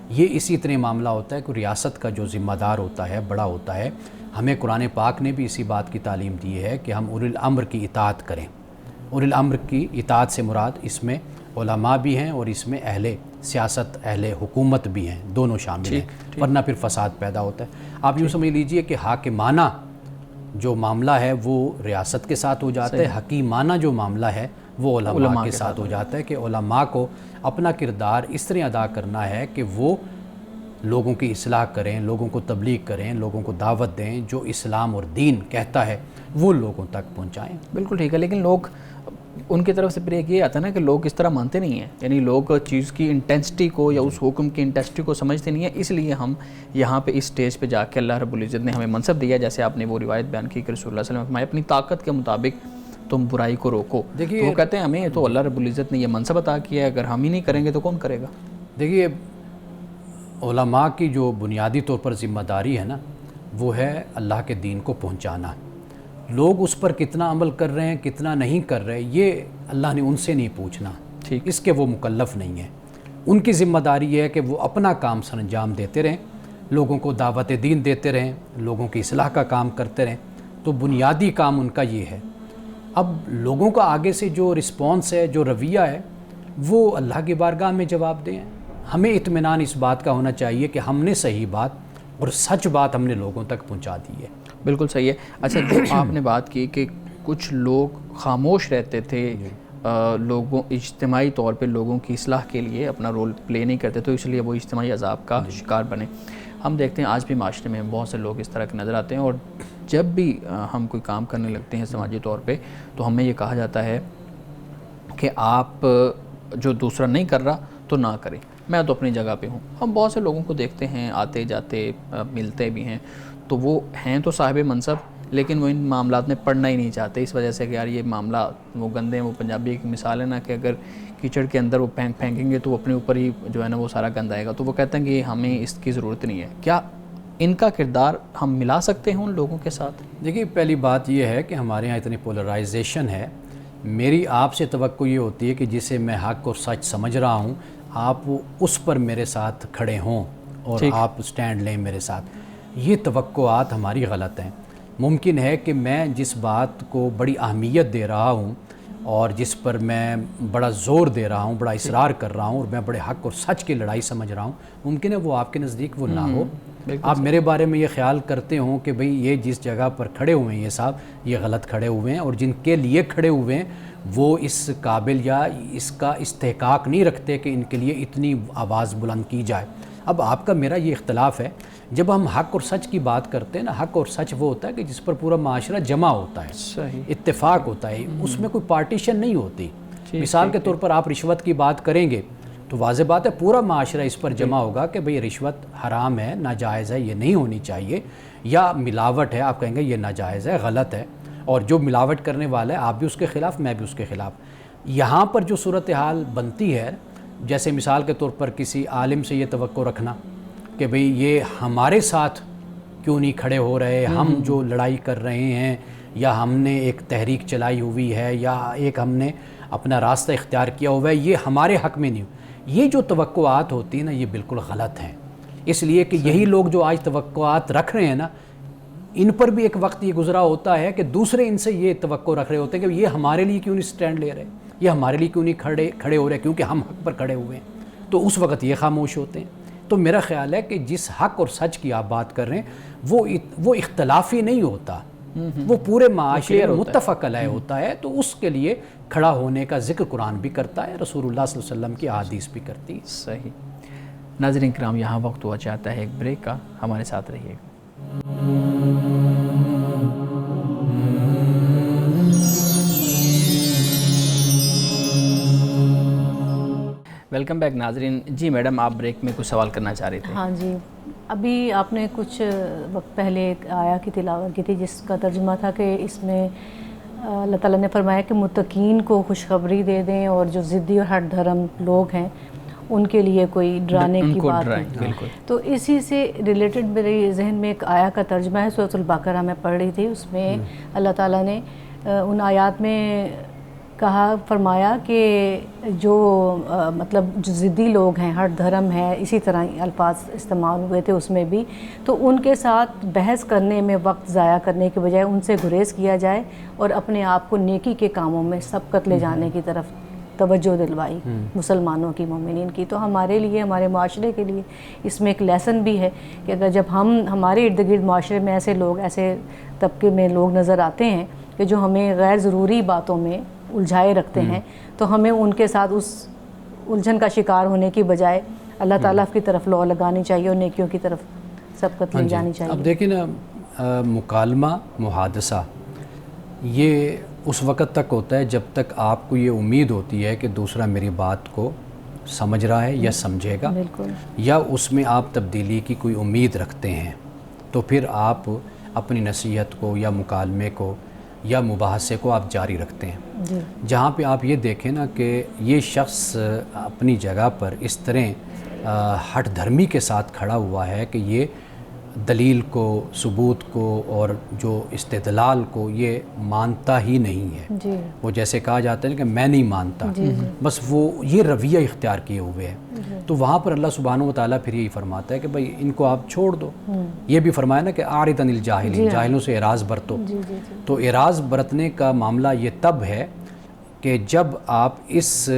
یہ اسی طرح معاملہ ہوتا ہے کہ ریاست کا جو ذمہ دار ہوتا ہے، بڑا ہوتا ہے. ہمیں قرآن پاک نے بھی اسی بات کی تعلیم دی ہے کہ ہم اولی الامر کی اطاعت کریں. اولی الامر کی اطاعت سے مراد اس میں علماء بھی ہیں اور اس میں اہل سیاست، اہل حکومت بھی ہیں، دونوں شامل ہیں، ورنہ پھر فساد پیدا ہوتا ہے. آپ یوں سمجھ لیجئے کہ حاکمانہ جو معاملہ ہے وہ ریاست کے ساتھ ہو جاتا ہے، حکیمانہ جو معاملہ ہے وہ علماء کے ساتھ ہو جاتا ہے، کہ علماء کو اپنا کردار اس طرح ادا کرنا ہے کہ وہ لوگوں کی اصلاح کریں، لوگوں کو تبلیغ کریں، لوگوں کو دعوت دیں، جو اسلام اور دین کہتا ہے وہ لوگوں تک پہنچائیں. بالکل ٹھیک ہے، لیکن لوگ ان کی طرف سے پھر ایک یہ آتا ہے نا کہ لوگ اس طرح مانتے نہیں ہیں، یعنی لوگ چیز کی انٹینسٹی کو یا اس حکم کی انٹینسٹی کو سمجھتے نہیں ہیں. اس لیے ہم یہاں پہ اس سٹیج پہ جا کے اللہ رب العزت نے ہمیں منصب دیا، جیسے آپ نے وہ روایت بیان کی کہ رسول اللہ صلی اللہ علیہ وسلم اپنی طاقت کے مطابق تم برائی کو روکو. تو وہ کہتے ہیں ہمیں تو اللہ رب العزت نے یہ منصب عطا کیا ہے، اگر ہم ہی نہیں کریں گے تو کون کرے گا؟ دیکھیے، علماء کی جو بنیادی طور پر ذمہ داری ہے نا، وہ ہے اللہ کے دین کو پہنچانا. لوگ اس پر کتنا عمل کر رہے ہیں، کتنا نہیں کر رہے، یہ اللہ نے ان سے نہیں پوچھنا. اس کے وہ مکلف نہیں ہیں. ان کی ذمہ داری یہ ہے کہ وہ اپنا کام سر انجام دیتے رہیں، لوگوں کو دعوت دین دیتے رہیں، لوگوں کی اصلاح کا کام کرتے رہیں. تو بنیادی کام ان کا یہ ہے. اب لوگوں کا آگے سے جو رسپانس ہے، جو رویہ ہے، وہ اللہ کی بارگاہ میں جواب دیں. ہمیں اطمینان اس بات کا ہونا چاہیے کہ ہم نے صحیح بات اور سچ بات ہم نے لوگوں تک پہنچا دی ہے. بالکل صحیح ہے. اچھا، جو آپ نے بات کی کہ کچھ لوگ خاموش رہتے تھے، لوگوں اجتماعی طور پہ لوگوں کی اصلاح کے لیے اپنا رول پلے نہیں کرتے، تو اس لیے وہ اجتماعی عذاب کا شکار بنے. ہم دیکھتے ہیں آج بھی معاشرے میں بہت سے لوگ اس طرح کے نظر آتے ہیں، اور جب بھی ہم کوئی کام کرنے لگتے ہیں سماجی طور پہ تو ہمیں یہ کہا جاتا ہے کہ آپ جو دوسرا نہیں کر رہا تو نہ کریں، میں تو اپنی جگہ پہ ہوں. ہم بہت سے لوگوں کو دیکھتے ہیں آتے جاتے، ملتے بھی ہیں، تو وہ ہیں تو صاحب منصب لیکن وہ ان معاملات میں پڑھنا ہی نہیں چاہتے، اس وجہ سے کہ یار یہ معاملہ وہ گندے ہیں. وہ پنجابی کی مثال ہے نا کہ اگر کیچڑ کے اندر وہ پھینکیں گے تو وہ اپنے اوپر ہی جو ہے نا وہ سارا گند آئے گا. تو وہ کہتے ہیں کہ ہمیں اس کی ضرورت نہیں ہے. کیا ان کا کردار ہم ملا سکتے ہیں ان لوگوں کے ساتھ؟ دیکھیے، پہلی بات یہ ہے کہ ہمارے ہاں اتنی پولرائزیشن ہے. میری آپ سے توقع یہ ہوتی ہے کہ جسے میں حق اور سچ سمجھ رہا ہوں، آپ اس پر میرے ساتھ کھڑے ہوں اور آپ سٹینڈ لیں میرے ساتھ. یہ توقعات ہماری غلط ہیں. ممکن ہے کہ میں جس بات کو بڑی اہمیت دے رہا ہوں اور جس پر میں بڑا زور دے رہا ہوں، بڑا اصرار کر رہا ہوں، اور میں بڑے حق اور سچ کی لڑائی سمجھ رہا ہوں، ممکن ہے وہ آپ کے نزدیک وہ نہ ہو. آپ میرے بارے میں یہ خیال کرتے ہوں کہ بھئی یہ جس جگہ پر کھڑے ہوئے ہیں یہ صاحب یہ غلط کھڑے ہوئے ہیں، اور جن کے لیے کھڑے ہوئے ہیں وہ اس قابل یا اس کا استحقاق نہیں رکھتے کہ ان کے لیے اتنی آواز بلند کی جائے. اب آپ کا میرا یہ اختلاف ہے. جب ہم حق اور سچ کی بات کرتے ہیں نا، حق اور سچ وہ ہوتا ہے کہ جس پر پورا معاشرہ جمع ہوتا ہے، اتفاق ہوتا ہے، اس میں کوئی پارٹیشن نہیں ہوتی. مثال کے طور پر آپ رشوت کی بات کریں گے تو واضح بات ہے پورا معاشرہ اس پر جمع ہوگا کہ بھئی رشوت حرام ہے، ناجائز ہے، یہ نہیں ہونی چاہیے، یا ملاوٹ ہے، آپ کہیں گے یہ ناجائز ہے، غلط ہے، اور جو ملاوٹ کرنے والا ہے آپ بھی اس کے خلاف، میں بھی اس کے خلاف۔ یہاں پر جو صورتحال بنتی ہے، جیسے مثال کے طور پر کسی عالم سے یہ توقع رکھنا کہ بھئی یہ ہمارے ساتھ کیوں نہیں کھڑے ہو رہے، ہم جو لڑائی کر رہے ہیں، یا ہم نے ایک تحریک چلائی ہوئی ہے، یا ایک ہم نے اپنا راستہ اختیار کیا ہوا ہے، یہ ہمارے حق میں نہیں، یہ جو توقعات ہوتی ہیں نا یہ بالکل غلط ہیں۔ اس لیے کہ یہی لوگ جو آج توقعات رکھ رہے ہیں نا، ان پر بھی ایک وقت یہ گزرا ہوتا ہے کہ دوسرے ان سے یہ توقع رکھ رہے ہوتے ہیں کہ یہ ہمارے لیے کیوں نہیں سٹینڈ لے رہے، یہ ہمارے لیے کیوں نہیں کھڑے ہو رہے، کیونکہ ہم حق پر کھڑے ہوئے ہیں، تو اس وقت یہ خاموش ہوتے ہیں۔ تو میرا خیال ہے کہ جس حق اور سچ کی آپ بات کر رہے ہیں وہ اختلافی نہیں ہوتا، وہ پورے معاشرے متفق علیہ ہوتا ہے، تو اس کے لیے کھڑا ہونے کا ذکر قرآن بھی کرتا ہے، رسول اللہ صلی اللہ علیہ وسلم کی احادیث بھی کرتی ہے۔ صحیح۔ ناظرین کرام، یہاں وقت ہوا چاہتا ہے ایک بریک کا، ہمارے ساتھ رہیے گا۔ ویلکم بیک ناظرین۔ جی میڈم، آپ بریک میں کچھ سوال کرنا چاہ رہے تھے۔ ہاں جی، ابھی آپ نے کچھ وقت پہلے ایک آیا کی تلاوت کی تھی جس کا ترجمہ تھا کہ اس میں اللہ تعالیٰ نے فرمایا کہ متقین کو خوشخبری دے دیں، اور جو ضدی اور ہٹ دھرم لوگ ہیں ان کے لیے کوئی ڈرانے کی بات نہیں۔ تو اسی سے ریلیٹڈ میرے ذہن میں ایک آیا کا ترجمہ ہے، سورۃ البقرہ میں پڑھ رہی تھی، اس میں اللہ تعالیٰ نے ان آیات میں فرمایا کہ جو مطلب جو ضدی لوگ ہیں، ہٹ دھرم ہے، اسی طرح الفاظ استعمال ہوئے تھے اس میں بھی، تو ان کے ساتھ بحث کرنے میں وقت ضائع کرنے کے بجائے ان سے گریز کیا جائے اور اپنے آپ کو نیکی کے کاموں میں سبقت لے جانے کی طرف توجہ دلوائی مسلمانوں کی، مومنین کی۔ تو ہمارے لیے، ہمارے معاشرے کے لیے اس میں ایک لیسن بھی ہے کہ اگر جب ہمارے ارد گرد معاشرے میں ایسے لوگ، ایسے طبقے میں لوگ نظر آتے ہیں کہ جو ہمیں غیر ضروری باتوں میں الجھائے رکھتے ہیں، تو ہمیں ان کے ساتھ اس الجھن کا شکار ہونے کی بجائے اللہ تعالیٰ کی طرف لو لگانی چاہیے اور نیکیوں کی طرف سبقت لے جانی چاہیے۔ اب دیکھیں نا، مکالمہ، محادثہ یہ اس وقت تک ہوتا ہے جب تک آپ کو یہ امید ہوتی ہے کہ دوسرا میری بات کو سمجھ رہا ہے یا سمجھے گا، یا اس میں آپ تبدیلی کی کوئی امید رکھتے ہیں، تو پھر آپ اپنی نصیحت کو یا مکالمے کو یا مباحثے کو آپ جاری رکھتے ہیں۔ جہاں پہ آپ یہ دیکھیں نا کہ یہ شخص اپنی جگہ پر اس طرح ہٹ دھرمی کے ساتھ کھڑا ہوا ہے کہ یہ دلیل کو، ثبوت کو اور جو استدلال کو یہ مانتا ہی نہیں ہے۔ وہ جیسے کہا جاتا ہے کہ میں نہیں مانتا، بس وہ یہ رویہ اختیار کیے ہوئے ہے۔ تو وہاں پر اللہ سبحانہ و تعالیٰ پھر یہی فرماتا ہے کہ بھئی ان کو آپ چھوڑ دو۔ یہ بھی فرمایا نا کہ اعرض عن الجاہلین، جاہلوں سے اعراض برتو۔ تو اعراض برتنے کا معاملہ یہ تب ہے کہ جب آپ اس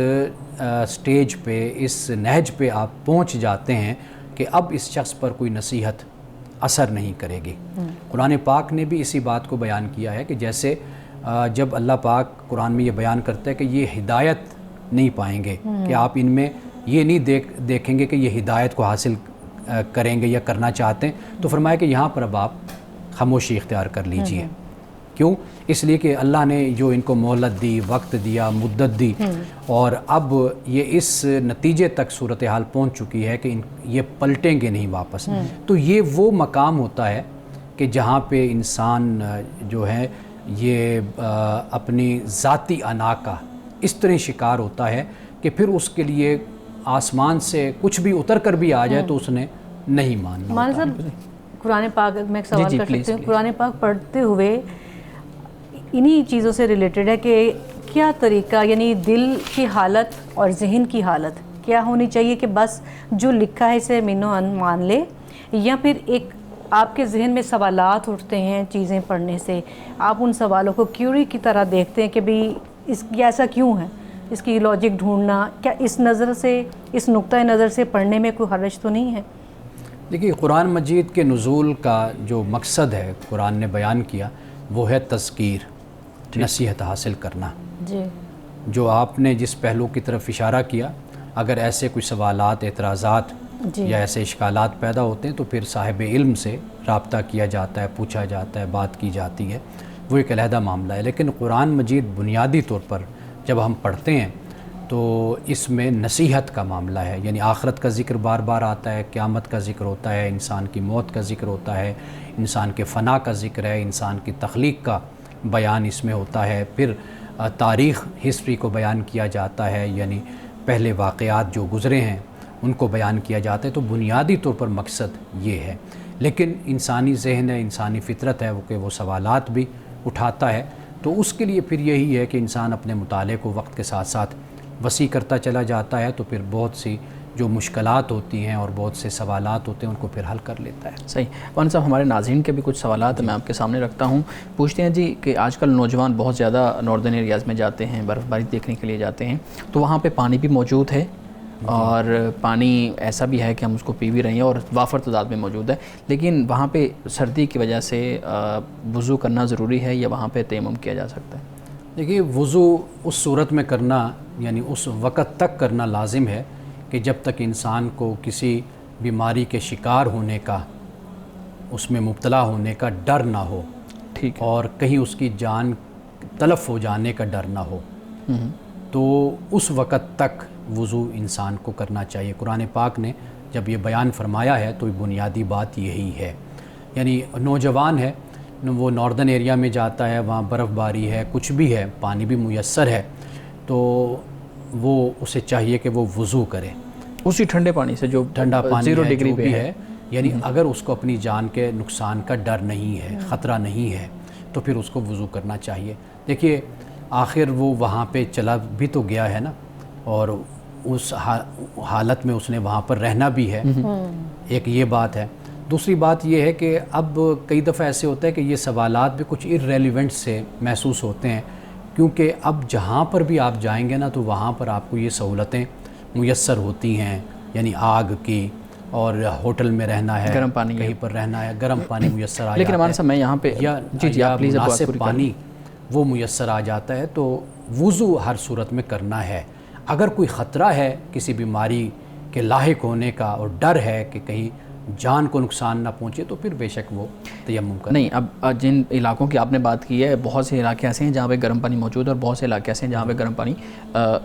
سٹیج پہ، اس نہج پہ آپ پہنچ جاتے ہیں کہ اب اس شخص پر کوئی نصیحت اثر نہیں کرے گی۔ قرآن پاک نے بھی اسی بات کو بیان کیا ہے کہ جیسے جب اللہ پاک قرآن میں یہ بیان کرتا ہے کہ یہ ہدایت نہیں پائیں گے، کہ آپ ان میں یہ نہیں دیکھیں گے کہ یہ ہدایت کو حاصل کریں گے یا کرنا چاہتے ہیں، تو فرمایا کہ یہاں پر اب آپ خاموشی اختیار کر لیجئے۔ کیوں؟ اس لیے کہ اللہ نے جو ان کو مہلت دی، وقت دیا، مدت دی، اور اب یہ اس نتیجے تک صورتحال پہنچ چکی ہے کہ یہ پلٹیں گے نہیں واپس۔ تو یہ وہ مقام ہوتا ہے کہ جہاں پہ انسان جو ہے یہ اپنی ذاتی انا کا اس طرح شکار ہوتا ہے کہ پھر اس کے لیے آسمان سے کچھ بھی اتر کر بھی آ جائے تو اس نے نہیں ماننا۔ مولانا صاحب، قرآن پاک میں ایک سوال کر سکتی ہوں؟ قرآن پاک پڑھتے ہوئے انہی چیزوں سے ریلیٹڈ ہے کہ کیا طریقہ، یعنی دل کی حالت اور ذہن کی حالت کیا ہونی چاہیے کہ بس جو لکھا ہے اسے مینو ان مان لے، یا پھر ایک آپ کے ذہن میں سوالات اٹھتے ہیں چیزیں پڑھنے سے، آپ ان سوالوں کو کیوری کی طرح دیکھتے ہیں کہ بھئی یہ ایسا کیوں ہے، اس کی لاجک ڈھونڈنا، کیا اس نظر سے، اس نقطۂ نظر سے پڑھنے میں کوئی حرج تو نہیں ہے؟ دیکھیے، قرآن مجید کے نزول کا جو مقصد ہے قرآن نے بیان کیا وہ ہے تذکیر، نصیحت حاصل کرنا۔ جو آپ نے جس پہلو کی طرف اشارہ کیا، اگر ایسے کوئی سوالات، اعتراضات یا ایسے اشکالات پیدا ہوتے ہیں تو پھر صاحب علم سے رابطہ کیا جاتا ہے، پوچھا جاتا ہے، بات کی جاتی ہے، وہ ایک علیحدہ معاملہ ہے۔ لیکن قرآن مجید بنیادی طور پر جب ہم پڑھتے ہیں تو اس میں نصیحت کا معاملہ ہے، یعنی آخرت کا ذکر بار بار آتا ہے، قیامت کا ذکر ہوتا ہے، انسان کی موت کا ذکر ہوتا ہے، انسان کے فنا کا ذکر ہے، انسان کی تخلیق کا بیان اس میں ہوتا ہے، پھر تاریخ ہسٹری کو بیان کیا جاتا ہے، یعنی پہلے واقعات جو گزرے ہیں ان کو بیان کیا جاتا ہے۔ تو بنیادی طور پر مقصد یہ ہے، لیکن انسانی ذہن ہے، انسانی فطرت ہے کہ وہ سوالات بھی اٹھاتا ہے، تو اس کے لیے پھر یہی ہے کہ انسان اپنے مطالعے کو وقت کے ساتھ ساتھ وسیع کرتا چلا جاتا ہے، تو پھر بہت سی جو مشکلات ہوتی ہیں اور بہت سے سوالات ہوتے ہیں ان کو پھر حل کر لیتا ہے۔ صحیح۔ مولانا صاحب، ہمارے ناظرین کے بھی کچھ سوالات میں آپ کے سامنے رکھتا ہوں۔ پوچھتے ہیں جی کہ آج کل نوجوان بہت زیادہ ناردرن ایریاز میں جاتے ہیں، برف باری دیکھنے کے لیے جاتے ہیں، تو وہاں پہ پانی بھی موجود ہے اور پانی ایسا بھی ہے کہ ہم اس کو پی بھی رہے ہیں اور وافر تعداد میں موجود ہے، لیکن وہاں پہ سردی کی وجہ سے وضو کرنا ضروری ہے یا وہاں پہ تیمم کیا جا سکتا ہے؟ دیکھیے، وضو اس صورت میں کرنا یعنی اس وقت تک کرنا لازم ہے کہ جب تک انسان کو کسی بیماری کے شکار ہونے کا، اس میں مبتلا ہونے کا ڈر نہ ہو، ٹھیک ہے، اور کہیں اس کی جان تلف ہو جانے کا ڈر نہ ہو، تو اس وقت تک وضو انسان کو کرنا چاہیے۔ قرآن پاک نے جب یہ بیان فرمایا ہے تو بنیادی بات یہی ہے، یعنی نوجوان ہے، وہ ناردرن ایریا میں جاتا ہے، وہاں برف باری ہے، کچھ بھی ہے، پانی بھی میسر ہے، تو وہ اسے چاہیے کہ وہ وضو کرے اسی ٹھنڈے پانی سے جو ٹھنڈا پانی 0 ہے ڈگری جو پہ بھی ہے۔ ہے، یعنی اگر اس کو اپنی جان کے نقصان کا ڈر نہیں ہے، خطرہ نہیں ہے، تو پھر اس کو وضو کرنا چاہیے۔ دیکھیے، آخر وہ وہاں پہ چلا بھی تو گیا ہے نا، اور اس حالت میں اس نے وہاں پر رہنا بھی ہے، ایک یہ بات ہے۔ دوسری بات یہ ہے کہ اب کئی دفعہ ایسے ہوتا ہے کہ یہ سوالات بھی کچھ irrelevant سے محسوس ہوتے ہیں، کیونکہ اب جہاں پر بھی آپ جائیں گے نا تو وہاں پر آپ کو یہ سہولتیں میسر ہوتی ہیں، یعنی آگ کی، اور ہوٹل میں رہنا ہے، گرم پانی کہیں پر رہنا ہے، گرم پانی میسر آ جاتا ہے، لیکن ہمارے صاحب میں یہاں پہ یا مناسب پانی وہ میسر آ جاتا ہے، تو وضو ہر صورت میں کرنا ہے۔ اگر کوئی خطرہ ہے کسی بیماری کے لاحق ہونے کا اور ڈر ہے کہ کہیں جان کو نقصان نہ پہنچے، تو پھر بے شک وہ تیمم کرے۔ نہیں، اب جن علاقوں کی آپ نے بات کی ہے، بہت سے علاقے ایسے ہیں جہاں پہ گرم پانی موجود ہے اور بہت سے علاقے ایسے ہیں جہاں پہ گرم پانی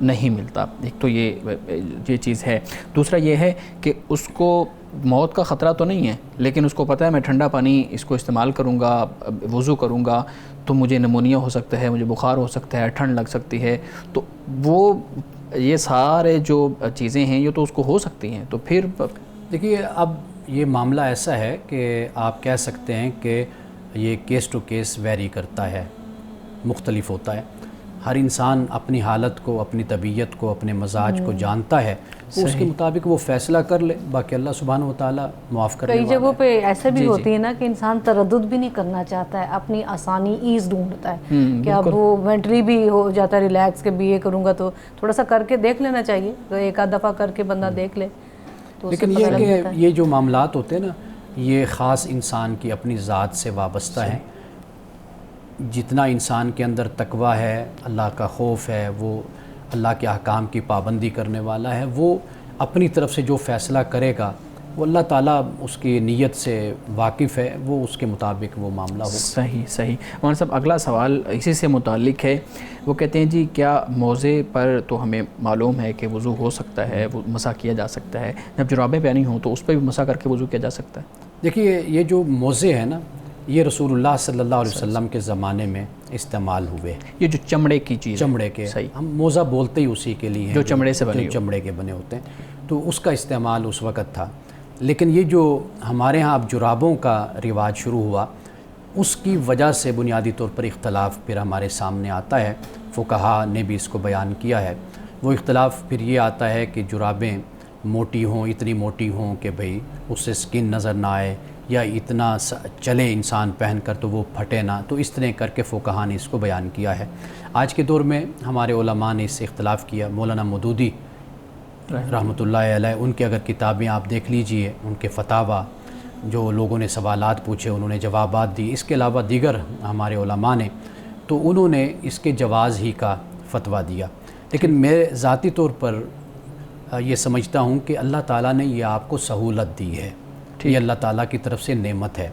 نہیں ملتا۔ ایک تو یہ چیز ہے، دوسرا یہ ہے کہ اس کو موت کا خطرہ تو نہیں ہے، لیکن اس کو پتہ ہے میں ٹھنڈا پانی اس کو استعمال کروں گا، وضو کروں گا تو مجھے نمونیا ہو سکتا ہے، مجھے بخار ہو سکتا ہے، ٹھنڈ لگ سکتی ہے، تو وہ یہ سارے جو چیزیں ہیں یہ تو اس کو ہو سکتی ہیں، تو پھر دیکھیے، اب یہ معاملہ ایسا ہے کہ آپ کہہ سکتے ہیں کہ یہ کیس ٹو کیس ویری کرتا ہے، مختلف ہوتا ہے۔ ہر انسان اپنی حالت کو، اپنی طبیعت کو، اپنے مزاج کو جانتا ہے، تو اس کے مطابق وہ فیصلہ کر لے، باقی اللہ سبحانہ وتعالیٰ معاف کرنے والا ہے۔ کئی جگہوں پہ ایسے بھی ہوتی ہے نا کہ انسان تردد بھی نہیں کرنا چاہتا ہے، اپنی آسانی ایز ڈھونڈتا ہے کہ اب وہ مینٹلی بھی ہو جاتا ہے ریلیکس کہ یہ کروں گا تو تھوڑا سا کر کے دیکھ لینا چاہیے، تو ایک آدھ دفعہ کر کے بندہ دیکھ لے تو لیکن یہ کہ یہ جو معاملات ہوتے ہیں نا، یہ خاص انسان کی اپنی ذات سے وابستہ ہیں۔ جتنا انسان کے اندر تقویٰ ہے، اللہ کا خوف ہے، وہ اللہ کے احکام کی پابندی کرنے والا ہے، وہ اپنی طرف سے جو فیصلہ کرے گا وہ اللہ تعالیٰ اس کی نیت سے واقف ہے، وہ اس کے مطابق وہ معاملہ ہوگا۔ صحیح۔ مولانا صاحب، اگلا سوال اسی سے متعلق ہے، وہ کہتے ہیں جی کیا موزے پر تو ہمیں معلوم ہے کہ وضو ہو سکتا ہے، وہ مسح کیا جا سکتا ہے، جب جرابیں پہنی ہوں تو اس پہ بھی مسح کر کے وضو کیا جا سکتا ہے؟ دیکھیے، یہ جو موزے ہیں نا، یہ رسول اللہ صلی اللہ علیہ وسلم کے زمانے میں استعمال ہوئے، یہ جو چمڑے کی چیز، چمڑے کے، ہم موزہ بولتے ہی اسی کے لیے ہیں جو چمڑے سے بنے، جو چمڑے کے بنے ہوتے ہیں، تو اس کا استعمال اس وقت تھا۔ لیکن یہ جو ہمارے ہاں اب جرابوں کا رواج شروع ہوا، اس کی وجہ سے بنیادی طور پر اختلاف پھر ہمارے سامنے آتا ہے، فقہا نے بھی اس کو بیان کیا ہے۔ وہ اختلاف پھر یہ آتا ہے کہ جرابیں موٹی ہوں، اتنی موٹی ہوں کہ بھئی اس سے سکن نظر نہ آئے، یا اتنا چلے انسان پہن کر تو وہ پھٹے نہ، تو اس طرح کر کے فقہا نے اس کو بیان کیا ہے۔ آج کے دور میں ہمارے علماء نے اس سے اختلاف کیا۔ مولانا مودودی رحمۃ اللہ علیہ، ان کے اگر کتابیں آپ دیکھ لیجئے، ان کے فتاویٰ، جو لوگوں نے سوالات پوچھے انہوں نے جوابات دی، اس کے علاوہ دیگر ہمارے علماء نے، تو انہوں نے اس کے جواز ہی کا فتویٰ دیا۔ لیکن میں ذاتی طور پر یہ سمجھتا ہوں کہ اللہ تعالیٰ نے یہ آپ کو سہولت دی ہے، یہ اللہ تعالیٰ کی طرف سے نعمت ہے۔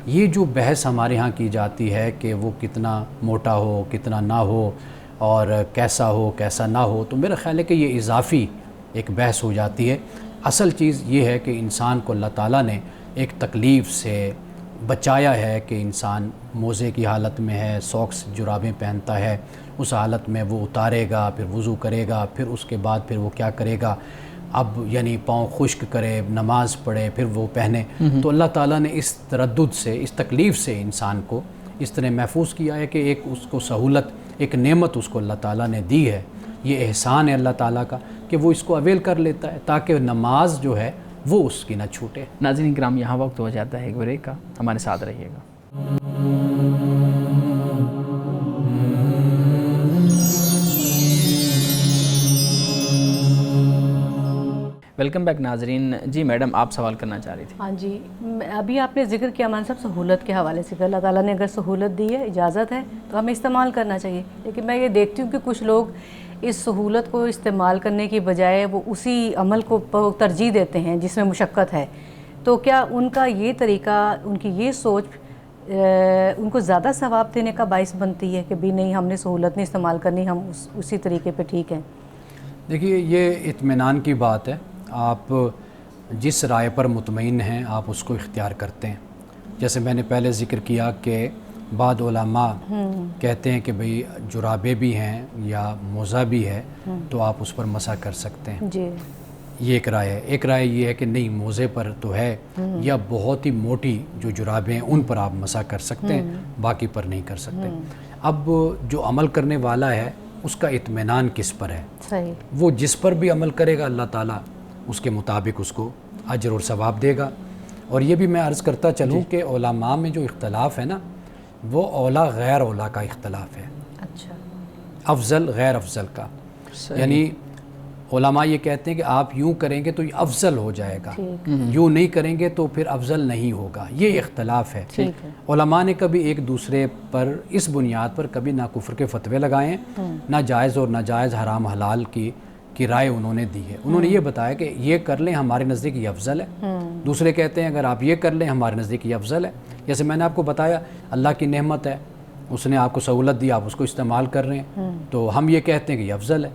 یہ جو بحث ہمارے ہاں کی جاتی ہے کہ وہ کتنا موٹا ہو، کتنا نہ ہو، اور کیسا ہو کیسا نہ ہو، تو میرا خیال ہے کہ یہ اضافی ایک بحث ہو جاتی ہے۔ اصل چیز یہ ہے کہ انسان کو اللہ تعالیٰ نے ایک تکلیف سے بچایا ہے کہ انسان موزے کی حالت میں ہے، ساکس جرابیں پہنتا ہے، اس حالت میں وہ اتارے گا، پھر وضو کرے گا، پھر اس کے بعد پھر وہ کیا کرے گا، اب یعنی پاؤں خشک کرے، نماز پڑھے، پھر وہ پہنے۔ تو اللہ تعالیٰ نے اس تردد سے، اس تکلیف سے انسان کو اس طرح محفوظ کیا ہے کہ ایک اس کو سہولت، ایک نعمت اس کو اللہ تعالیٰ نے دی ہے، یہ احسان ہے اللہ تعالیٰ کا کہ وہ اس کو اویل کر لیتا ہے تاکہ نماز جو ہے وہ اس کی نہ چھوٹے۔ ناظرین کرام، یہاں وقت ہو جاتا ہے ایک بریک کا، ہمارے ساتھ رہیے گا۔ ویلکم بیک ناظرین۔ جی میڈم، آپ سوال کرنا چاہ رہی تھی۔ ہاں جی، ابھی آپ نے ذکر کیا مان صاحب سہولت کے حوالے سے کہ اللہ تعالیٰ نے اگر سہولت دی ہے، اجازت ہے تو ہمیں استعمال کرنا چاہیے، لیکن میں یہ دیکھتی ہوں کہ کچھ لوگ اس سہولت کو استعمال کرنے کی بجائے وہ اسی عمل کو ترجیح دیتے ہیں جس میں مشقت ہے۔ تو کیا ان کا یہ طریقہ، ان کی یہ سوچ ان کو زیادہ ثواب دینے کا باعث بنتی ہے کہ بھی نہیں ہم نے سہولت نہیں استعمال کرنی، ہم اسی طریقے پہ ٹھیک ہیں؟ دیکھیے، یہ اطمینان کی بات ہے، آپ جس رائے پر مطمئن ہیں آپ اس کو اختیار کرتے ہیں۔ جیسے میں نے پہلے ذکر کیا کہ بعض علماء کہتے ہیں کہ بھئی جرابے بھی ہیں یا موزہ بھی ہے تو آپ اس پر مسح کر سکتے ہیں، جی، یہ ایک رائے ہے۔ ایک رائے یہ ہے کہ نہیں، موزے پر تو ہے یا بہت ہی موٹی جو جرابیں ہیں ان پر آپ مسح کر سکتے ہیں، باقی پر نہیں کر سکتے۔ اب جو عمل کرنے والا ہے اس کا اطمینان کس پر ہے؟ صحیح، وہ جس پر بھی عمل کرے گا اللہ تعالیٰ اس کے مطابق اس کو اجر اور ثواب دے گا۔ اور یہ بھی میں عرض کرتا چلوں کہ علماء میں جو اختلاف ہے نا، وہ اولا غیر اولا کا اختلاف ہے، اچھا، افضل غیر افضل کا۔ یعنی علماء یہ کہتے ہیں کہ آپ یوں کریں گے تو یہ افضل ہو جائے گا، یوں نہیں کریں گے تو پھر افضل نہیں ہوگا، یہ اختلاف ہے۔ علماء نے کبھی ایک دوسرے پر اس بنیاد پر کبھی نہ کفر کے فتوے لگائے ہیں، نہ جائز اور ناجائز، حرام حلال کی رائے انہوں نے دی ہے۔ انہوں نے یہ بتایا کہ یہ کر لیں ہمارے نزدیک یہ افضل ہے، دوسرے کہتے ہیں اگر آپ یہ کر لیں ہمارے نزدیک یہ افضل ہے۔ جیسے میں نے آپ کو بتایا، اللہ کی نعمت ہے، اس نے آپ کو سہولت دی، آپ اس کو استعمال کر رہے ہیں، تو ہم یہ کہتے ہیں کہ یہ افضل ہے۔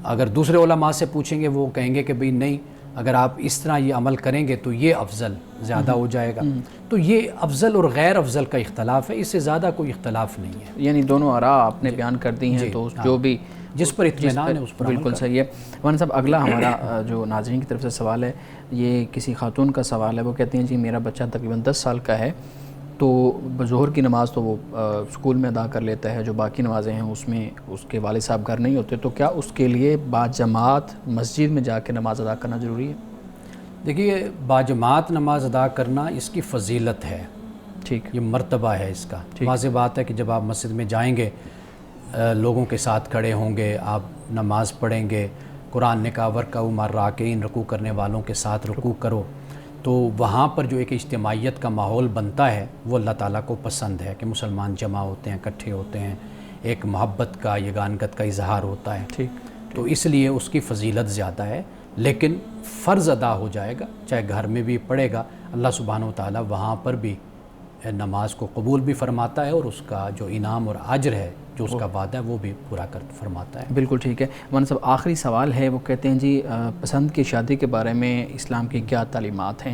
اگر دوسرے علماء سے پوچھیں گے وہ کہیں گے کہ بھئی نہیں، اگر آپ اس طرح یہ عمل کریں گے تو یہ افضل زیادہ ہو جائے گا۔ تو یہ افضل اور غیر افضل کا اختلاف ہے، اس سے زیادہ کوئی اختلاف نہیں ہے۔ یعنی دونوں آراء آپ نے بیان کر دی ہیں، تو جو بھی جس پر اطمینان ہے اس پر بالکل صحیح ہے۔ مولانا صاحب، اگلا ہمارا جو ناظرین کی طرف سے سوال ہے، یہ کسی خاتون کا سوال ہے۔ وہ کہتے ہیں جی میرا بچہ تقریباً 10 سال کا ہے، تو ظہر کی نماز تو وہ اسکول میں ادا کر لیتا ہے، جو باقی نمازیں ہیں اس میں اس کے والد صاحب گھر نہیں ہوتے، تو کیا اس کے لیے باجماعت مسجد میں جا کے نماز ادا کرنا ضروری ہے؟ دیکھیے، باجماعت نماز ادا کرنا اس کی فضیلت ہے، ٹھیک، یہ مرتبہ ہے اس کا۔ واضح بات ہے کہ جب آپ مسجد میں جائیں گے، لوگوں کے ساتھ کھڑے ہوں گے، آپ نماز پڑھیں گے، قرآن نے کہا ورکعوا مع الراکعین، رکوع کرنے والوں کے ساتھ رکوع کرو، تو وہاں پر جو ایک اجتماعیت کا ماحول بنتا ہے وہ اللہ تعالیٰ کو پسند ہے کہ مسلمان جمع ہوتے ہیں، اکٹھے ہوتے ہیں، ایک محبت کا، یگانگت کا اظہار ہوتا ہے، ٹھیک، تو اس لیے اس کی فضیلت زیادہ ہے۔ لیکن فرض ادا ہو جائے گا، چاہے گھر میں بھی پڑھے گا، اللہ سبحانہ و تعالیٰ وہاں پر بھی نماز کو قبول بھی فرماتا ہے اور اس کا جو انعام اور اجر ہے، جو اس کا وعدہ ہے، وہ بھی پورا کر فرماتا ہے۔ بالکل ٹھیک ہے۔ مولانا صاحب، آخری سوال ہے، وہ کہتے ہیں جی پسند کی شادی کے بارے میں اسلام کی کیا تعلیمات ہیں؟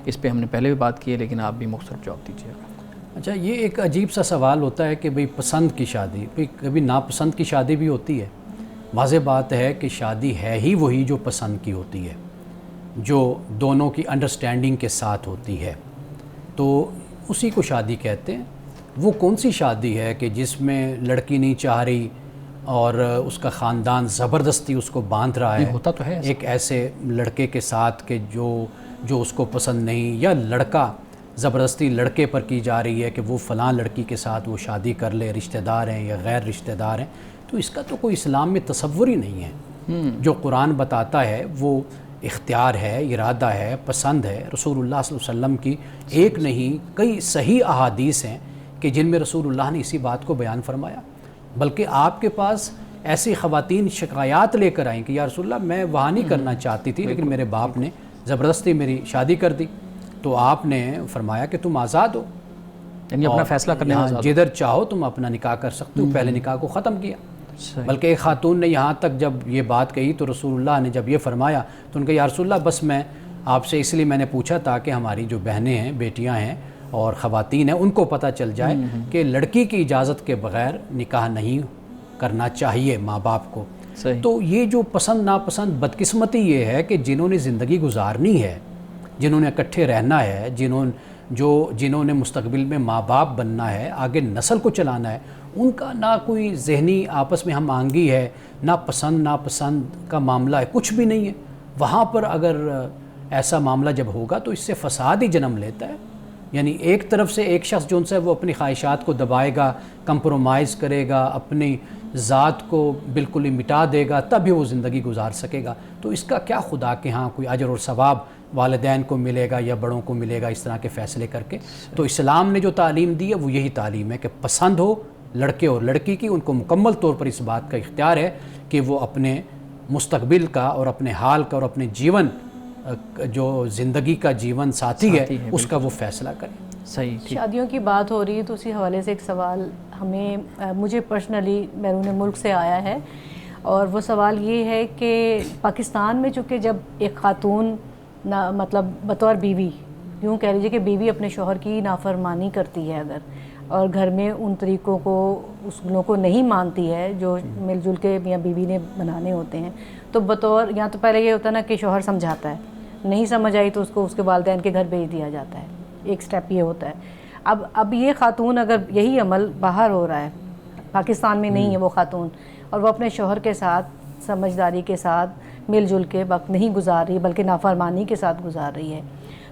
اس پہ ہم نے پہلے بھی بات کی ہے، لیکن آپ بھی مختصر جواب دیجیے گا۔ اچھا، یہ ایک عجیب سا سوال ہوتا ہے کہ بھئی پسند کی شادی، بھئی کبھی ناپسند کی شادی بھی ہوتی ہے۔ واضح بات ہے کہ شادی ہے ہی وہی جو پسند کی ہوتی ہے، جو دونوں کی انڈرسٹینڈنگ کے ساتھ ہوتی ہے، تو اسی کو شادی کہتے ہیں۔ وہ کون سی شادی ہے کہ جس میں لڑکی نہیں چاہ رہی اور اس کا خاندان زبردستی اس کو باندھ رہا ہے، ہوتا تو ہے ایک ایسے لڑکے کے ساتھ کہ جو اس کو پسند نہیں، یا لڑکا زبردستی لڑکے پر کی جا رہی ہے کہ وہ فلاں لڑکی کے ساتھ وہ شادی کر لے، رشتہ دار ہیں یا غیر رشتہ دار ہیں، تو اس کا تو کوئی اسلام میں تصور ہی نہیں ہے۔ جو قرآن بتاتا ہے وہ اختیار ہے، ارادہ ہے، پسند ہے۔ رسول اللہ صلی اللہ علیہ وسلم کی ایک نہیں کئی صحیح احادیث ہیں کہ جن میں رسول اللہ نے اسی بات کو بیان فرمایا، بلکہ آپ کے پاس ایسی خواتین شکایات لے کر آئیں کہ یا رسول اللہ میں وہاں نہیں کرنا چاہتی تھی لیکن میرے باپ نے زبردستی میری شادی کر دی، تو آپ نے فرمایا کہ تم آزاد ہو، یعنی اپنا فیصلہ کرنے میں آزاد ہو، جدھر چاہو تم اپنا نکاح کر سکتے ہو، پہلے نکاح کو ختم کیا۔ بلکہ ایک خاتون نے یہاں تک جب یہ بات کہی تو رسول اللہ نے جب یہ فرمایا تو ان کا یا رسول اللہ بس میں آپ سے اس لیے میں نے پوچھا تاکہ ہماری جو بہنیں ہیں، بیٹیاں ہیں اور خواتین ہیں، ان کو پتہ چل جائے کہ لڑکی کی اجازت کے بغیر نکاح نہیں کرنا چاہیے ماں باپ کو۔ تو یہ جو پسند ناپسند بدقسمتی یہ ہے کہ جنہوں نے زندگی گزارنی ہے، جنہوں نے اکٹھے رہنا ہے، جنہوں نے مستقبل میں ماں باپ بننا ہے، آگے نسل کو چلانا ہے، ان کا نہ کوئی ذہنی آپس میں ہم آہنگی ہے، نہ پسند ناپسند کا معاملہ ہے، کچھ بھی نہیں ہے۔ وہاں پر اگر ایسا معاملہ جب ہوگا تو اس سے فساد ہی جنم لیتا ہے۔ یعنی ایک طرف سے ایک شخص جو ہے وہ اپنی خواہشات کو دبائے گا، کمپرومائز کرے گا، اپنی ذات کو بالکل ہی مٹا دے گا، تب ہی وہ زندگی گزار سکے گا۔ تو اس کا کیا خدا کے ہاں کوئی اجر اور ثواب والدین کو ملے گا یا بڑوں کو ملے گا اس طرح کے فیصلے کر کے؟ تو اسلام نے جو تعلیم دی ہے وہ یہی تعلیم ہے کہ پسند ہو لڑکے اور لڑکی کی، ان کو مکمل طور پر اس بات کا اختیار ہے کہ وہ اپنے مستقبل کا اور اپنے حال کا اور اپنے جیون جو زندگی کا جیون ساتھی ہے اس کا وہ فیصلہ کریں۔ صحیح۔ شادیوں کی بات ہو رہی ہے تو اسی حوالے سے ایک سوال مجھے پرسنلی بیرون ملک سے آیا ہے، اور وہ سوال یہ ہے کہ پاکستان میں چونکہ جب ایک خاتون مطلب بطور بیوی، یوں کہہ لیجیے کہ بیوی اپنے شوہر کی نافرمانی کرتی ہے اگر، اور گھر میں ان طریقوں کو، اصولوں کو نہیں مانتی ہے جو مل جل کے میاں بیوی نے بنانے ہوتے ہیں، تو بطور یا تو پہلے یہ ہوتا ہے نا کہ شوہر سمجھاتا ہے، نہیں سمجھ آئی تو اس کو اس کے والدین کے گھر بھیج دیا جاتا ہے، ایک سٹیپ یہ ہوتا ہے۔ اب یہ خاتون اگر یہی عمل باہر ہو رہا ہے، پاکستان میں نہیں ہے وہ خاتون، اور وہ اپنے شوہر کے ساتھ سمجھداری کے ساتھ مل جل کے وقت نہیں گزار رہی بلکہ نافرمانی کے ساتھ گزار رہی ہے،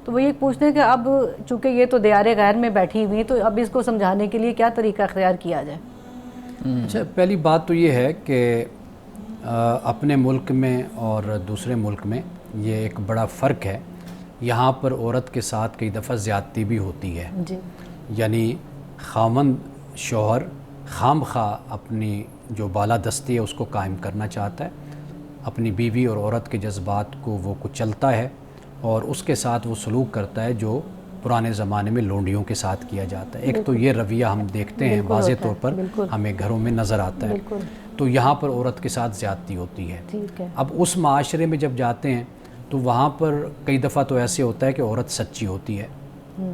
تو وہ یہ پوچھتے ہیں کہ اب چونکہ یہ تو دیار غیر میں بیٹھی ہوئی تو اب اس کو سمجھانے کے لیے کیا طریقہ اختیار کیا جائے؟ اچھا، پہلی بات تو یہ ہے کہ اپنے ملک میں اور دوسرے ملک میں یہ ایک بڑا فرق ہے۔ یہاں پر عورت کے ساتھ کئی دفعہ زیادتی بھی ہوتی ہے، جی، یعنی خاوند شوہر خام خواہ اپنی جو بالادستی ہے اس کو قائم کرنا چاہتا ہے، اپنی بیوی اور عورت کے جذبات کو وہ کچلتا ہے اور اس کے ساتھ وہ سلوک کرتا ہے جو پرانے زمانے میں لونڈیوں کے ساتھ کیا جاتا ہے۔ ایک تو یہ رویہ ہم دیکھتے ہیں واضح طور پر ہمیں گھروں میں نظر آتا ہے، تو یہاں پر عورت کے ساتھ زیادتی ہوتی ہے۔ اب اس معاشرے میں جب جاتے ہیں تو وہاں پر کئی دفعہ تو ایسے ہوتا ہے کہ عورت سچی ہوتی ہے،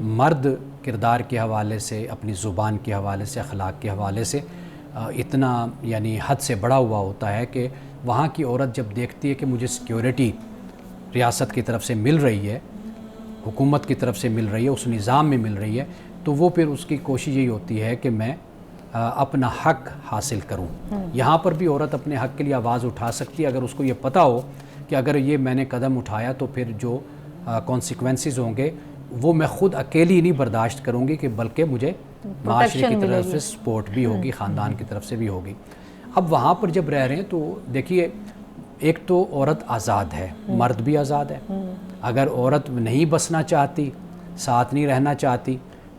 مرد کردار کے حوالے سے، اپنی زبان کے حوالے سے، اخلاق کے حوالے سے اتنا یعنی حد سے بڑا ہوا ہوتا ہے کہ وہاں کی عورت جب دیکھتی ہے کہ مجھے سیکیورٹی ریاست کی طرف سے مل رہی ہے، حکومت کی طرف سے مل رہی ہے، اس نظام میں مل رہی ہے، تو وہ پھر اس کی کوشش یہی ہوتی ہے کہ میں اپنا حق حاصل کروں۔ یہاں پر بھی عورت اپنے حق کے لیے آواز اٹھا سکتی ہے اگر اس کو یہ پتہ ہو کہ اگر یہ میں نے قدم اٹھایا تو پھر جو کانسیکوینسز ہوں گے وہ میں خود اکیلی نہیں برداشت کروں گی کہ بلکہ مجھے معاشرے کی طرف سے سپورٹ بھی ہوگی، خاندان کی طرف سے بھی ہوگی۔ اب وہاں پر جب رہ رہے ہیں تو دیکھیے، ایک تو عورت آزاد ہے، مرد بھی آزاد ہے۔ اگر عورت نہیں بسنا چاہتی، ساتھ نہیں رہنا چاہتی،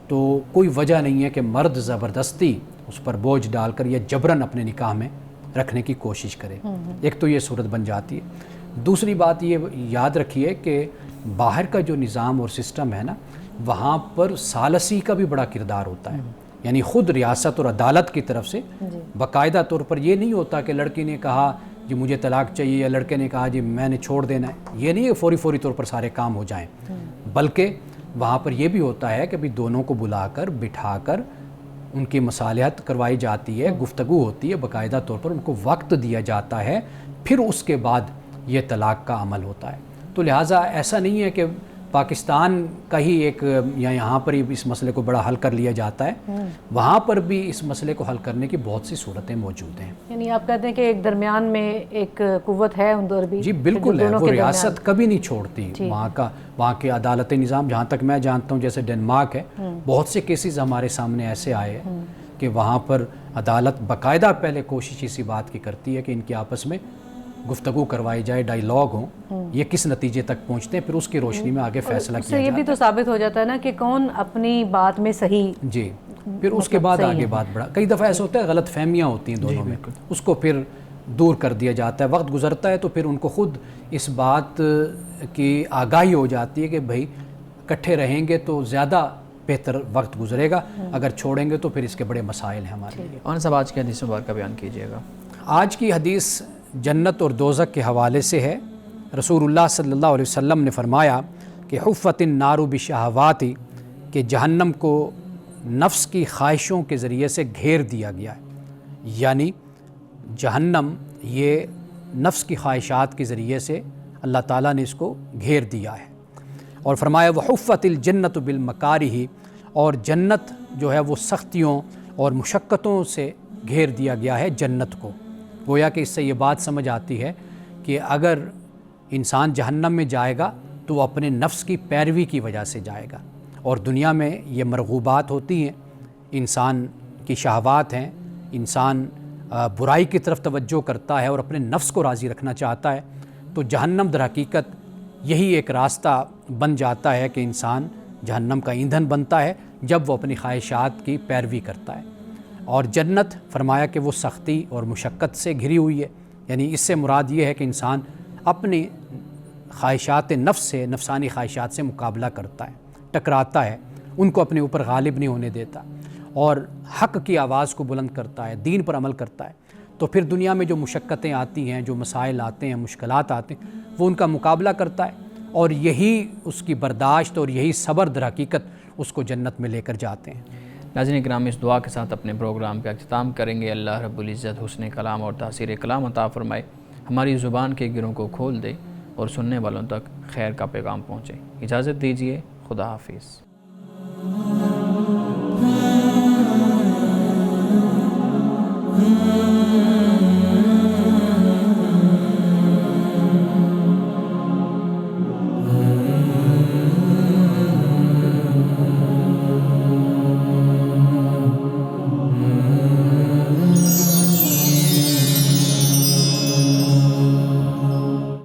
تو کوئی وجہ نہیں ہے کہ مرد زبردستی اس پر بوجھ ڈال کر یا جبراً اپنے نکاح میں رکھنے کی کوشش کرے۔ ایک تو یہ صورت بن جاتی ہے۔ دوسری بات یہ یاد رکھیے کہ باہر کا جو نظام اور سسٹم ہے نا، وہاں پر ثالثی کا بھی بڑا کردار ہوتا ہے، یعنی خود ریاست اور عدالت کی طرف سے باقاعدہ طور پر یہ نہیں ہوتا کہ لڑکی نے کہا جی مجھے طلاق چاہیے یا لڑکے نے کہا جی میں نے چھوڑ دینا ہے، یہ نہیں ہے فوری طور پر سارے کام ہو جائیں، بلکہ وہاں پر یہ بھی ہوتا ہے کہ بھی دونوں کو بلا کر بٹھا کر ان کی مصالحت کروائی جاتی ہے، گفتگو ہوتی ہے، باقاعدہ طور پر ان کو وقت دیا جاتا ہے، پھر اس کے بعد یہ طلاق کا عمل ہوتا ہے۔ تو لہٰذا ایسا نہیں ہے کہ پاکستان کا ہی ایک یا یہاں پر ہی اس مسئلے کو بڑا حل کر لیا جاتا ہے، وہاں پر بھی اس مسئلے کو حل کرنے کی بہت سی صورتیں موجود ہیں۔ یعنی آپ کہتے ہیں کہ ایک درمیان میں ایک قوت ہے ان دور بھی؟ جی بالکل ہے، وہ ریاست کبھی نہیں چھوڑتی وہاں کے عدالت نظام، جہاں تک میں جانتا ہوں جیسے ڈنمارک ہے، بہت سے کیسز ہمارے سامنے ایسے آئے ہیں کہ وہاں پر عدالت باقاعدہ پہلے کوشش اسی بات کی کرتی ہے کہ ان کی آپس میں گفتگو کروائی جائے، ڈائیلاگ ہوں، یہ کس نتیجے تک پہنچتے ہیں، پھر اس کی روشنی میں آگے فیصلہ کیا جاتا ہے۔ یہ بھی تو ثابت ہو جاتا ہے نا کہ کون اپنی بات میں صحیح، جی پھر اس کے بعد آگے بات بڑھا۔ کئی دفعہ ایسا ہوتا ہے غلط فہمیاں ہوتی ہیں دونوں میں، اس کو پھر دور کر دیا جاتا ہے، وقت گزرتا ہے تو پھر ان کو خود اس بات کی آگاہی ہو جاتی ہے کہ بھائی اکٹھے رہیں گے تو زیادہ بہتر وقت گزرے گا، اگر چھوڑیں گے تو پھر اس کے بڑے مسائل ہیں ہمارے لیے۔ اور صاحب آج کے حدیث مبارکہ بیان کیجیے گا۔ آج کی حدیث جنت اور دوزخ کے حوالے سے ہے۔ رسول اللہ صلی اللہ علیہ وسلم نے فرمایا کہ حفت النار بشہوات، کہ جہنم کو نفس کی خواہشوں کے ذریعے سے گھیر دیا گیا ہے، یعنی جہنم یہ نفس کی خواہشات کے ذریعے سے اللہ تعالیٰ نے اس کو گھیر دیا ہے۔ اور فرمایا وحفت الجنت بالمکارہ، اور جنت جو ہے وہ سختیوں اور مشقتوں سے گھیر دیا گیا ہے جنت کو۔ گویا کہ اس سے یہ بات سمجھ آتی ہے کہ اگر انسان جہنم میں جائے گا تو وہ اپنے نفس کی پیروی کی وجہ سے جائے گا، اور دنیا میں یہ مرغوبات ہوتی ہیں، انسان کی شہوات ہیں، انسان برائی کی طرف توجہ کرتا ہے اور اپنے نفس کو راضی رکھنا چاہتا ہے، تو جہنم در حقیقت یہی ایک راستہ بن جاتا ہے کہ انسان جہنم کا ایندھن بنتا ہے جب وہ اپنی خواہشات کی پیروی کرتا ہے۔ اور جنت فرمایا کہ وہ سختی اور مشقت سے گھری ہوئی ہے، یعنی اس سے مراد یہ ہے کہ انسان اپنی خواہشات نفس سے، نفسانی خواہشات سے مقابلہ کرتا ہے، ٹکراتا ہے، ان کو اپنے اوپر غالب نہیں ہونے دیتا، اور حق کی آواز کو بلند کرتا ہے، دین پر عمل کرتا ہے۔ تو پھر دنیا میں جو مشقتیں آتی ہیں، جو مسائل آتے ہیں، مشکلات آتے ہیں، وہ ان کا مقابلہ کرتا ہے، اور یہی اس کی برداشت اور یہی صبر در حقیقت اس کو جنت میں لے کر جاتے ہیں۔ ناظرین کرام، اس دعا کے ساتھ اپنے پروگرام کا اختتام کریں گے۔ اللہ رب العزت حسن کلام اور تاثیر کلام عطا فرمائے، ہماری زبان کے گروں کو کھول دے اور سننے والوں تک خیر کا پیغام پہنچے۔ اجازت دیجیے، خدا حافظ۔